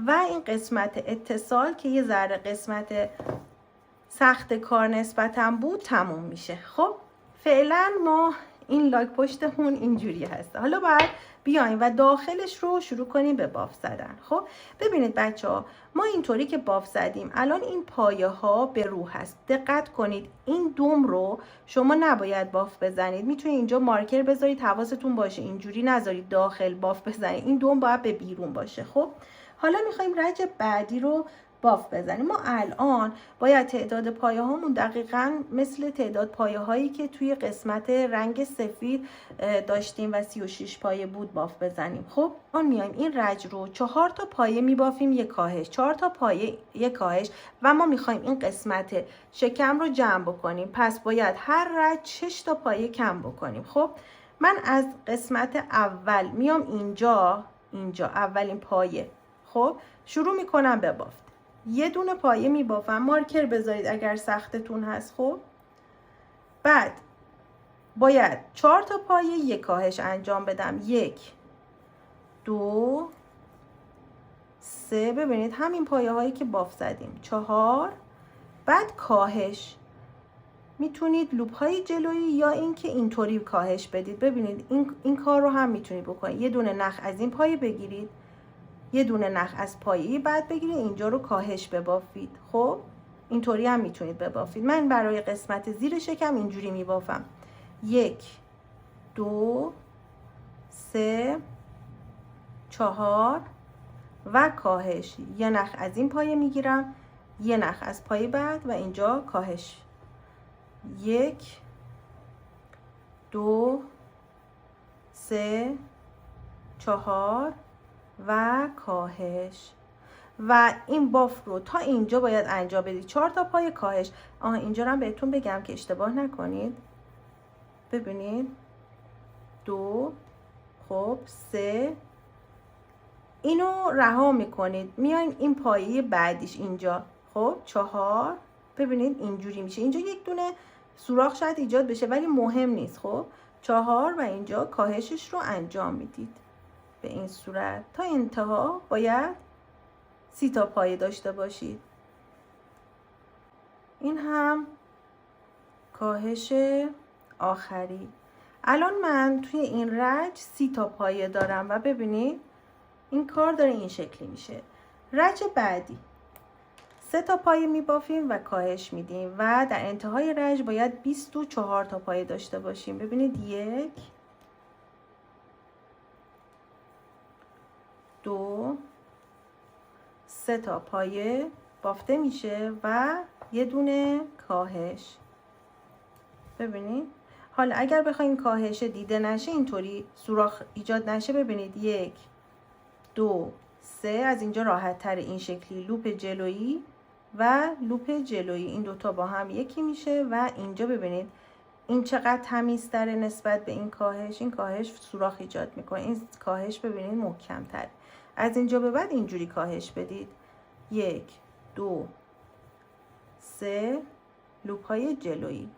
و این قسمت اتصال که یه ذره قسمت سخت کار نسبتاً بود تموم میشه. خب فعلا ما این لاک پشتمون اینجوری هست. حالا باید بیایم و داخلش رو شروع کنیم به باف زدن. خب ببینید بچه ها، ما اینطوری که باف زدیم الان این پایه ها به رو هست. دقت کنید این دوم رو شما نباید باف بزنید، میتونید اینجا مارکر بذارید، حواستون باشه اینجوری نذارید داخل باف بزنید، این دوم باید به بیرون باشه. خب حالا میخوایم رج بعدی رو باف بزنیم. ما الان باید تعداد پایه هامون دقیقاً مثل تعداد پایه هایی که توی قسمت رنگ سفید داشتیم و 36 پایه بود باف بزنیم. خب ما میایم این رج رو 4 تا پایه میبافیم یک کاهش، 4 تا پایه یک کاهش و ما میخوایم این قسمت شکم رو جمع بکنیم، پس باید هر رج 6 تا پایه کم بکنیم. خب من از قسمت اول میام اینجا اولین پایه، خب شروع میکنم به بافت. یه دونه پایه میبافم، مارکر بذارید اگر سختتون هست. خب بعد باید 4 تا پایه یک کاهش انجام بدم. 1 2 3. ببینید همین پایه هایی که باف زدیم. 4 بعد کاهش. میتونید لوپ های جلویی یا اینکه اینطوری کاهش بدید. ببینید این کار رو هم میتونید بکنید. یه دونه نخ از این پایه بگیرید، یه دونه نخ از پایه بعد بگیرید اینجا رو کاهش ببافید. خب اینطوری هم میتونید ببافید. من برای قسمت زیر شکم اینجوری میبافم. 1 2 3 4 و کاهش. یه نخ از این پایه میگیرم، یه نخ از پایه بعد و اینجا کاهش. 1 2 3 4 و کاهش. و این باف رو تا اینجا باید انجام بدید. 4 تا پای کاهش. اینجا رو هم بهتون بگم که اشتباه نکنید. ببینید 2 خب 3 اینو رها میکنید، میاین این پایه بعدیش اینجا. خب 4 ببینید اینجوری میشه. اینجا یک دونه سوراخ شاید ایجاد بشه ولی مهم نیست. خب 4 و اینجا کاهشش رو انجام میدید به این صورت. تا انتها باید 30 تا پایه داشته باشید. این هم کاهش آخری. الان من توی این رج 30 تا پایه دارم و ببینید این کار داره این شکلی میشه. رج بعدی 3 تا پایه میبافیم و کاهش میدیم و در انتهای رج باید 24 تا پایه داشته باشیم. ببینید 1 2 3 تا پایه بافته میشه و یه دونه کاهش. ببینید حالا اگر بخوایم کاهش دیده نشه، اینطوری سوراخ ایجاد نشه، ببینید 1 2 3 از اینجا راحت تر این شکلی لوپ جلویی و لوپ جلویی، این دوتا با هم یکی میشه و اینجا ببینید این چقدر تمیزتره نسبت به این کاهش. این کاهش سوراخ ایجاد میکنه، این کاهش ببینید محکم تر. از اینجا به بعد اینجوری کاهش بدید. 1 2 3 لوپ های جلویی.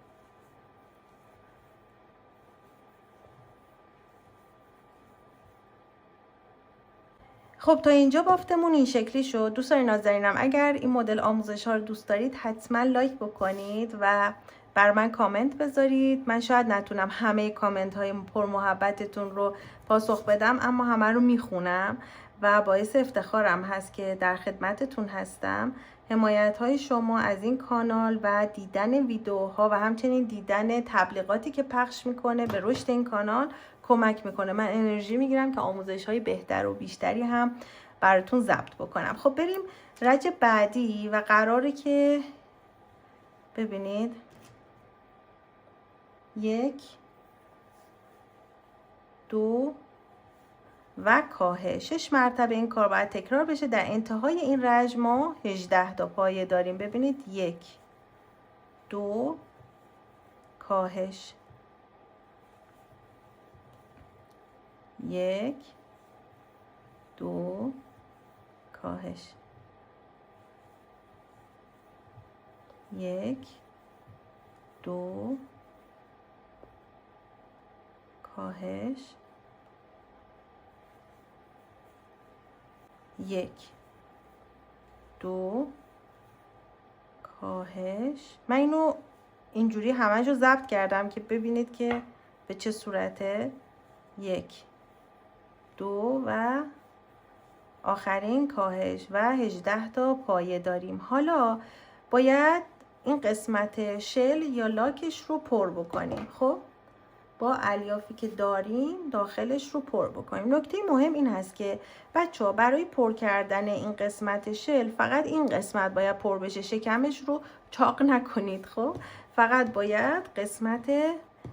خب تا اینجا بافتمون این شکلی شد. دوستان نازنینم اگر این مدل آموزش ها رو دوست دارید حتما لایک بکنید و بر من کامنت بذارید. من شاید نتونم همه کامنت های پر محبتتون رو پاسخ بدم، اما همه رو میخونم و باعث افتخارم هست که در خدمتتون هستم. حمایت های شما از این کانال و دیدن ویدیوها و همچنین دیدن تبلیغاتی که پخش میکنه به رشد این کانال کمک میکنه. من انرژی میگیرم که آموزش های بهتر و بیشتری هم براتون ضبط بکنم. خب بریم رج بعدی و قراره که ببینید 1 2 و کاهش 6 مرتبه این کار باید تکرار بشه. در انتهای این رج ما 18 تا پایه داریم. ببینید 1 2 کاهش 1 2 کاهش 1 2 کاهش 1 2 کاهش. من اینو اینجوری همه‌شو ضبط کردم که ببینید که به چه صورته. 1 2 و آخرین کاهش و 18 تا پایه داریم. حالا باید این قسمت شل یا لاکش رو پر بکنیم. خب با الیافی که داریم داخلش رو پر بکنیم. نکته مهم این هست که بچه ها برای پر کردن این قسمت شل فقط این قسمت باید پر بشه، شکمش رو چاق نکنید. خب فقط باید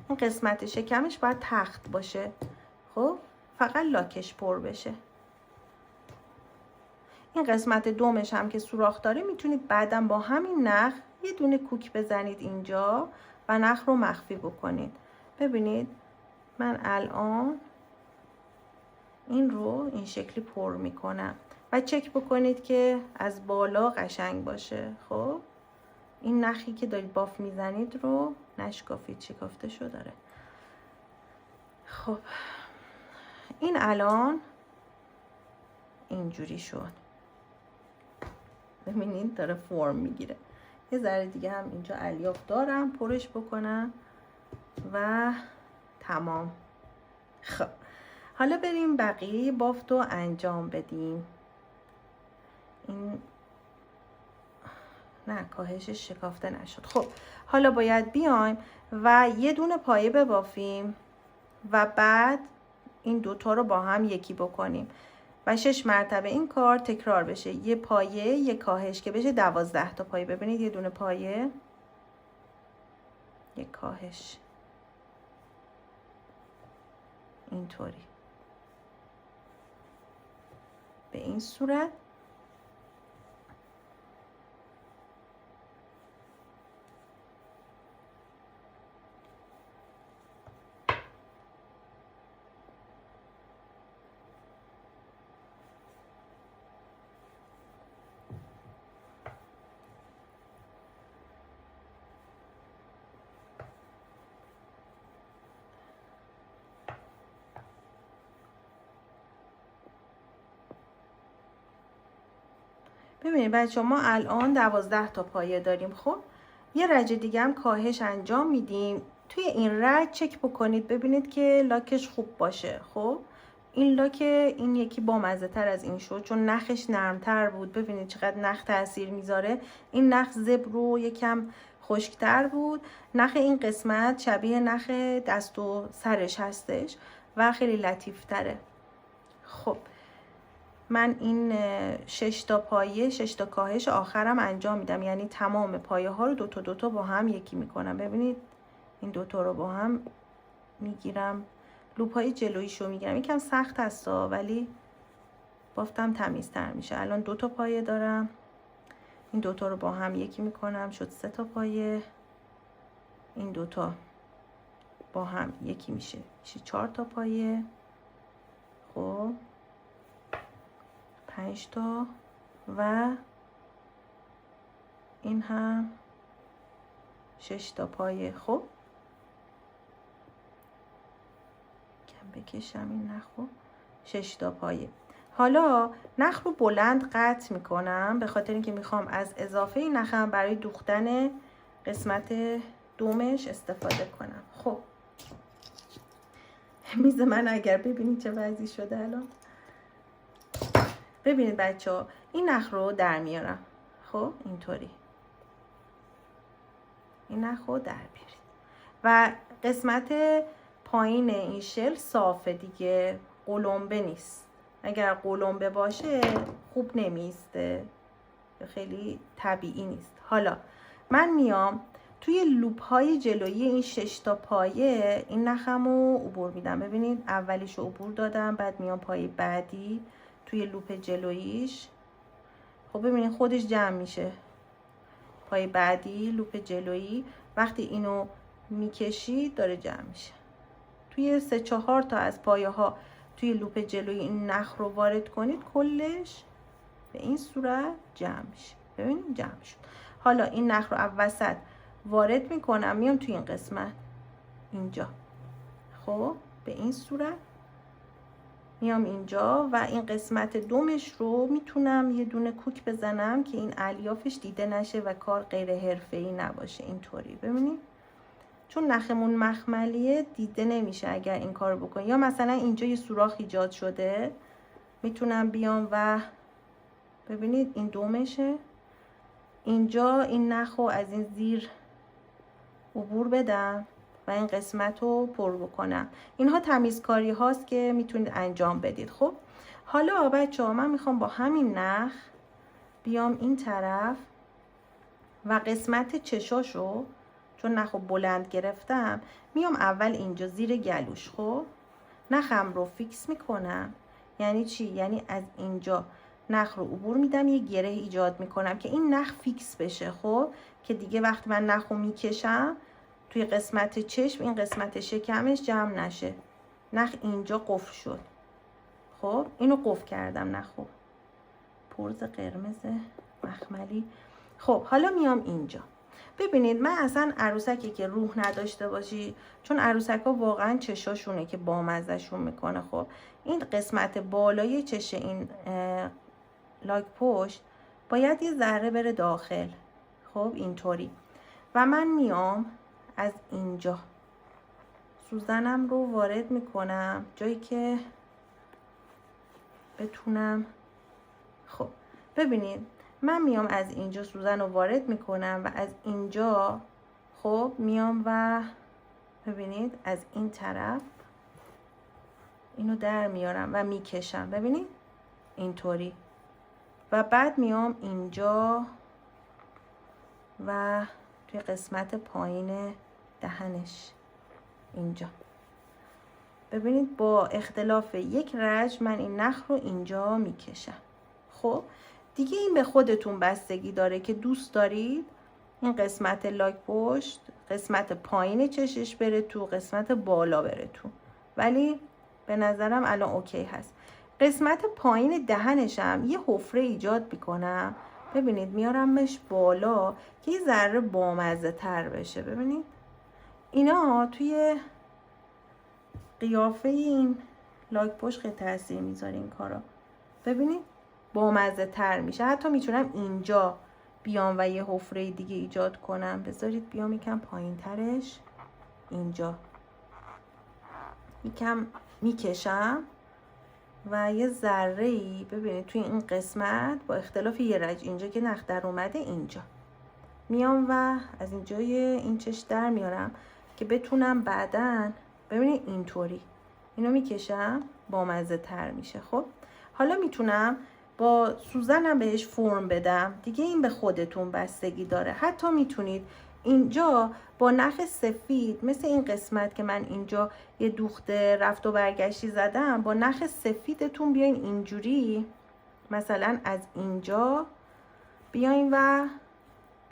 این قسمت شکمش باید تخت باشه. خب فقط لاکش پر بشه. این قسمت دومش هم که سوراخ داره میتونید بعدم با همین نخ یه دونه کوک بزنید اینجا و نخ رو مخفی بکنید. ببینید من الان این رو این شکلی پر میکنم و چک بکنید که از بالا قشنگ باشه. خب این نخی که دارید باف میزنید رو نشکافید، شکافته شو داره. خب این الان اینجوری شد. ببینید داره فرم میگیره. یه ذره دیگه هم اینجا الیاف دارم پرش بکنم و تمام. خب حالا بریم بقیه بافت رو انجام بدیم. این نه کاهشش شکافته نشد. خب حالا باید بیایم و یه دونه پایه ببافیم و بعد این دوتا رو با هم یکی بکنیم و 6 مرتبه این کار تکرار بشه. یه پایه یه کاهش که بشه 12 تا پایه. ببینید یه دونه پایه یه کاهش اینطوری به این صورت. ببینید بچه ما الان 12 تا پایه داریم. خب یه رج دیگه هم کاهش انجام میدیم. توی این رج چک بکنید ببینید که لاکش خوب باشه. خب این لاک این یکی بامزه تر از این شد چون نخش نرمتر بود. ببینید چقدر نخ تاثیر میذاره. این نخ زبر رو یکم خشکتر بود. نخ این قسمت شبیه نخ دست و سرش هستش و خیلی لطیف تره. خب من این 6 تا پایه 6 تا کاهش آخرم انجام میدم، یعنی تمام پایه ها رو دو تا با هم یکی میکنم. ببینید این دوتا رو با هم میگیرم، لوپ های جلویش رو میگیرم. یکم سخت هست ولی بافتم تمیزتر میشه. الان 2 تا پایه دارم، این دوتا رو با هم یکی میکنم، شد 3 تا پایه. این دوتا با هم یکی میشه 4 تا پایه. خب 5 تا و این هم 6 تا پایه. خب کم بکشم این نخو. 6 تا پایه. حالا نخ رو بلند قطع میکنم به خاطر اینکه میخوام از اضافه این نخم برای دوختن قسمت دومش استفاده کنم. خب میز من اگر ببینید چه وضعی شده الان. ببینید بچه ها این نخ رو در میارم. خب اینطوری این نخ رو در بیارید و قسمت پایین این شل صافه دیگه، قلمبه نیست. اگر قلمبه باشه خوب نمیسته، خیلی طبیعی نیست. حالا من میام توی لوپ های جلویی این 6 تا پایه این نخم رو عبور میدم. ببینید اولیش رو عبور دادم، بعد میام پایه بعدی توی لوپ جلوییش. خب ببینید خودش جمع میشه. پایه بعدی لوپ جلویی وقتی اینو میکشید داره جمع میشه. توی 3-4 تا از پایه ها توی لوپ جلویی این نخ رو وارد کنید، کلش به این صورت جمع میشه. ببینید جمع شد. حالا این نخ رو وسط وارد میکنم، میام توی این قسمت اینجا. خب به این صورت میام اینجا و این قسمت دومش رو میتونم یه دونه کوک بزنم که این الیافش دیده نشه و کار غیر حرفه‌ای نباشه. اینطوری ببینید چون نخمون مخملیه دیده نمیشه اگر این کارو بکنی. یا مثلا اینجا یه سوراخ ایجاد شده، میتونم بیام و ببینید این دومشه، اینجا این نخو از این زیر عبور بدم و این قسمت رو پر بکنم. اینها تمیزکاری هاست که میتونید انجام بدید. خب حالا بچه ها من میخوام با همین نخ بیام این طرف و قسمت چشاشو چون نخو بلند گرفتم میام اول اینجا زیر گلوش. خب نخم رو فیکس میکنم. یعنی چی؟ یعنی از اینجا نخ رو عبور میدم، یه گره ایجاد میکنم که این نخ فیکس بشه. خب که دیگه وقتی من نخ رو میکشم توی قسمت چشم این قسمت شکمش جمع نشه. نخ اینجا قفل شد. خب اینو قفل کردم نخو. پرز قرمز مخملی. خب حالا میام اینجا. ببینید من اصلا عروسکی که روح نداشته باشی، چون عروسک ها واقعا چشاشونه که بامزهشون میکنه. خب این قسمت بالای چش این لاک پشت باید یه ذره بره داخل. خب اینطوری و من میام از اینجا سوزنم رو وارد میکنم جایی که بتونم. خب ببینید من میام از اینجا سوزن رو وارد میکنم و از اینجا خب میام و ببینید از این طرف اینو در میارم و میکشم. ببینید اینطوری و بعد میام اینجا و توی قسمت پایین دهنش اینجا. ببینید با اختلاف یک رج من این نخ رو اینجا میکشم. خب دیگه این به خودتون بستگی داره که دوست دارید این قسمت لاک پشت قسمت پایین چشش بره تو، قسمت بالا بره تو، ولی به نظرم الان اوکی هست. قسمت پایین دهنشم یه حفره ایجاد میکنم. ببینید میارمش بالا که یه ذره بامزه تر بشه. ببینید اینا توی قیافه این لاک پشت خیلی تاثیر میذاره این کارا. ببینید بامزه تر میشه. حتی میتونم اینجا بیام و یه حفره دیگه ایجاد کنم. بذارید بیام یکم پایین ترش، اینجا یکم میکشم و یه ذره ای ببینید توی این قسمت با اختلاف یه رج اینجا که نخ در اومده اینجا میام و از اینجای این چش در میارم که بتونم بعدن ببینید اینطوری اینو میکشم بامزه تر میشه. خب حالا میتونم با سوزنم بهش فرم بدم دیگه، این به خودتون بستگی داره. حتی میتونید اینجا با نخ سفید مثل این قسمت که من اینجا یه دوخت رفت و برگشتی زدم، با نخ سفیدتون بیاین اینجوری مثلا از اینجا بیاین و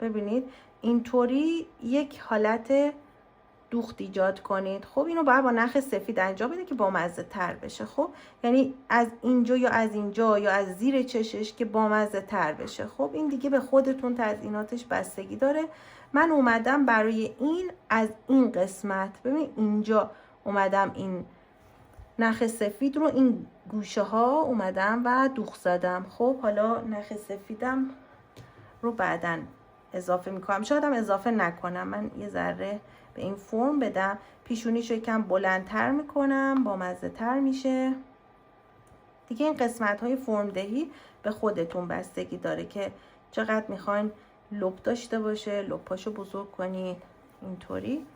ببینید اینطوری یک حالت دوخت ایجاد کنید. خب اینو باید با نخ سفید انجام بده که بامزه تر بشه. خب یعنی از اینجا یا از اینجا یا از زیر چشش که بامزه تر بشه. خب این دیگه به خودتون تزییناتش بستگی داره. من اومدم برای این از این قسمت ببین اینجا اومدم این نخ سفید رو این گوشه ها اومدم و دوخت زدم. خب حالا نخ سفیدم رو بعدن اضافه میکنم، شاید هم اضافه نکنم، من یه ذره به این فرم بدم، پیشونیشو یکم بلندتر میکنم بامزه تر میشه دیگه. این قسمت های فرم دهی به خودتون بستگی داره که چقدر میخواین لب داشته باشه، لپاشو بزرگ کنید اینطوری.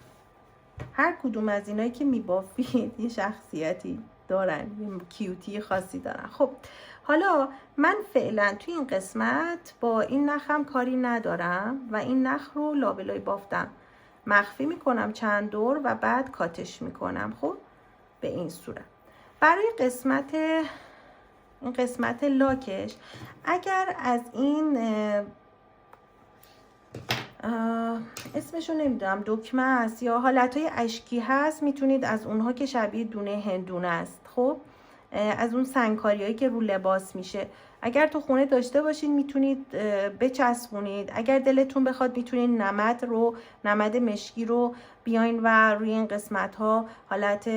هر کدوم از اینایی که میبافید یه شخصیتی دارن، یه کیوتی خاصی دارن. خب حالا من فعلا توی این قسمت با این نخم کاری ندارم و این نخ رو لابلای بافتم مخفی میکنم چند دور و بعد کاتش میکنم. خب به این صورت. برای این قسمت لاکش اگر از این اسمشو نمیدونم دکمه است یا حالتهای اشکی هست، میتونید از اونها که شبیه دونه هندونه است. خب از اون سنگکاری هایی که رو لباس میشه اگر تو خونه داشته باشید میتونید بچسبونید. اگر دلتون بخواد میتونید نمد مشکی رو بیاین و روی این قسمت ها حالت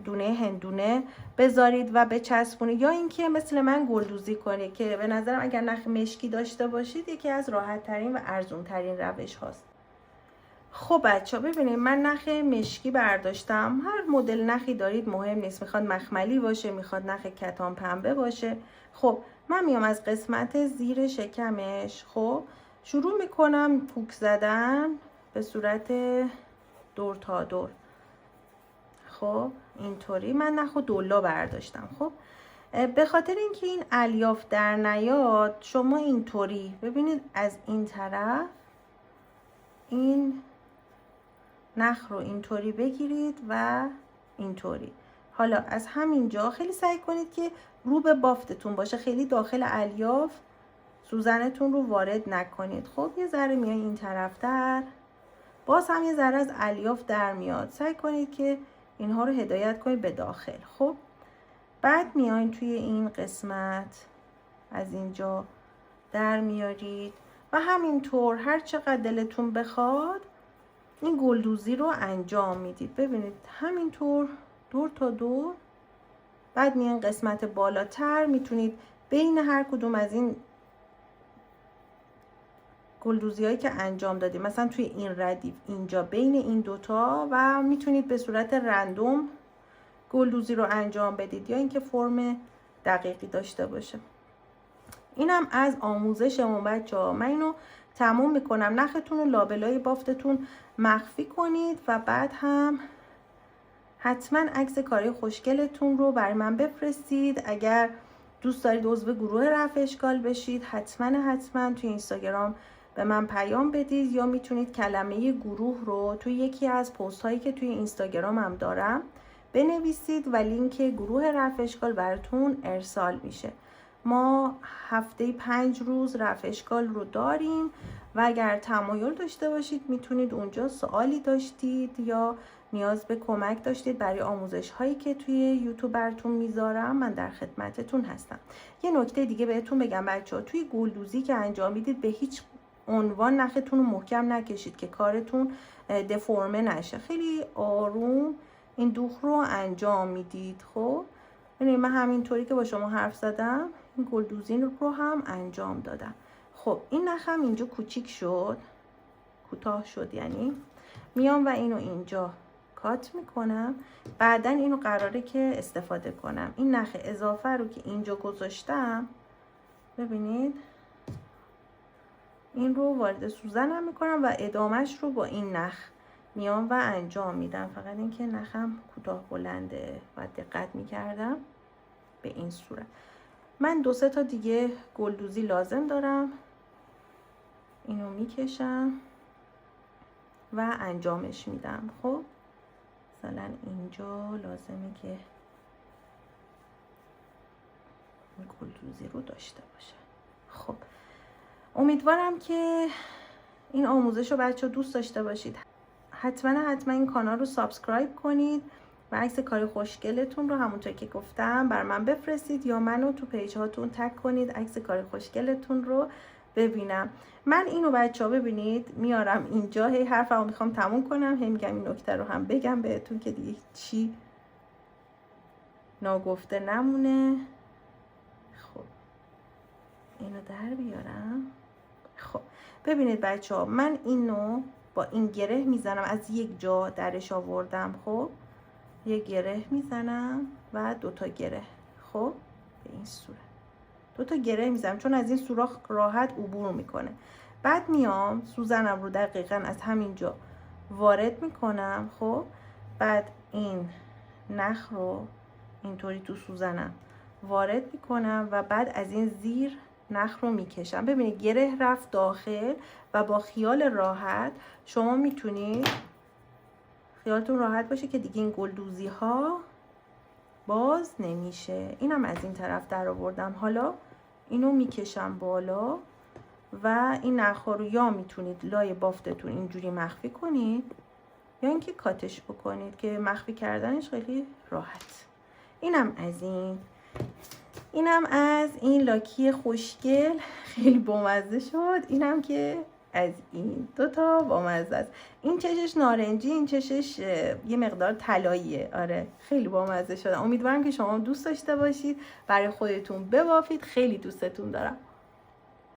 دونه هندونه بذارید و بچسبونید، یا اینکه مثل من گلدوزی کنید که به نظرم اگر نخ مشکی داشته باشید یکی از راحت ترین و ارزون ترین روش هاست. خب بچه ها ببینید من نخ مشکی برداشتم. هر مدل نخی دارید مهم نیست، میخواد مخملی باشه میخواد نخ کتان پنبه باشه. خب من میام از قسمت زیر شکمش خب شروع میکنم پوک زدن به صورت دور تا دور. خب اینطوری من نخ و دولا برداشتم. خب به خاطر اینکه این الیاف در نیاد شما اینطوری ببینید از این طرف این نخ رو اینطوری بگیرید و اینطوری. حالا از همینجا خیلی سعی کنید که رو به بافتتون باشه، خیلی داخل الیاف سوزنتون رو وارد نکنید. خب یه ذره میای این طرفتر، باز هم یه ذره از الیاف در میاد. سعی کنید که اینها رو هدایت کنید به داخل. خب بعد میاین توی این قسمت از اینجا در میارید و همینطور هر چقدر دلتون بخواد این گلدوزی رو انجام میدید. ببینید همینطور دور تا دور. بعد میان قسمت بالاتر میتونید بین هر کدوم از این گلدوزی هایی که انجام دادید مثلا توی این ردیف اینجا بین این دوتا و میتونید به صورت رندوم گلدوزی رو انجام بدید یا اینکه فرم دقیقی داشته باشه. اینم از آموزشمون بچه‌ها. من اینو تموم میکنم. نختون رو لابلای بافتتون مخفی کنید و بعد هم حتما عکس کاری خوشگلتون رو برای من بفرستید. اگر دوست دارید عضو گروه رفع اشکال بشید حتما توی اینستاگرام به من پیام بدید یا میتونید کلمه گروه رو توی یکی از پست هایی که توی اینستاگرامم دارم بنویسید و لینک گروه رفع اشکال براتون ارسال میشه. ما هفته 5 روز رفع اشکال رو داریم و اگر تمایل داشته باشید میتونید اونجا سوالی داشتید یا نیاز به کمک داشتید برای آموزش هایی که توی یوتیوب براتون میذارم من در خدمتتون هستم. یه نکته دیگه بهتون بگم بچه‌ها، توی گلدوزی که انجام میدید به هیچ عنوان نختون رو محکم نکشید که کارتون دفرمه نشه. خیلی آروم این دوخ رو انجام میدید. خب ببینید من همینطوری که با شما حرف زدم این گلدوزی رو هم انجام دادم. خب این نخم اینجا کوچیک شد، کوتاه شد، یعنی میام و اینو اینجا کات میکنم. بعدا اینو قراره که استفاده کنم. این نخ اضافه رو که اینجا گذاشتم، ببینید این رو وارد سوزنم میکنم و ادامهش رو با این نخ میام و انجام میدم. فقط اینکه نخم کوتاه بلنده و دقت میکردم به این صورت. من 2-3 تا دیگه گلدوزی لازم دارم، اینو میکشم و انجامش میدم. خب مثلا اینجا لازمه که این گلدوزی رو داشته باشه. خب امیدوارم که این آموزش رو بچه دوست داشته باشید. حتما این کانال رو سابسکرایب کنید و عکس کار خوشگلتون رو همونطور که گفتم بر من بفرستید یا منو تو پیج هاتون تگ کنید عکس کار خوشگلتون رو ببینم. من اینو بچه ها ببینید میارم اینجا، هی حرفمو میخوام تموم کنم، هی میگم این نکته رو هم بگم بهتون که دیگه چی ناگفته نمونه. خب اینو در بیارم. خب ببینید بچه ها، من اینو با این گره میزنم، از یک جا درش آوردم. خب یک گره میزنم و 2 تا گره. خب به این صورت 2 تا گره میزنم چون از این سوراخ راحت عبور میکنه. بعد میام سوزنم رو دقیقاً از همینجا وارد میکنم. خب بعد این نخ رو اینطوری تو سوزنم وارد میکنم و بعد از این زیر نخ رو میکشم. ببینید گره رفت داخل و با خیال راحت شما میتونید، خیالتون راحت باشه که دیگه این گلدوزی ها باز نمیشه. اینم از این طرف در آوردم. حالا اینو میکشم بالا و این نخ‌ها رو یا میتونید لای بافتتون اینجوری مخفی کنید یا اینکه کاتش بکنید که مخفی کردنش خیلی راحت. اینم از این لاکی خوشگل، خیلی بامزه شد. اینم که از این 2 تا بامزه است. این چشش نارنجی، این چشش یه مقدار طلاییه. آره خیلی بامزه شد. امیدوارم که شما دوست داشته باشید، برای خودتون ببافید. خیلی دوستتون دارم.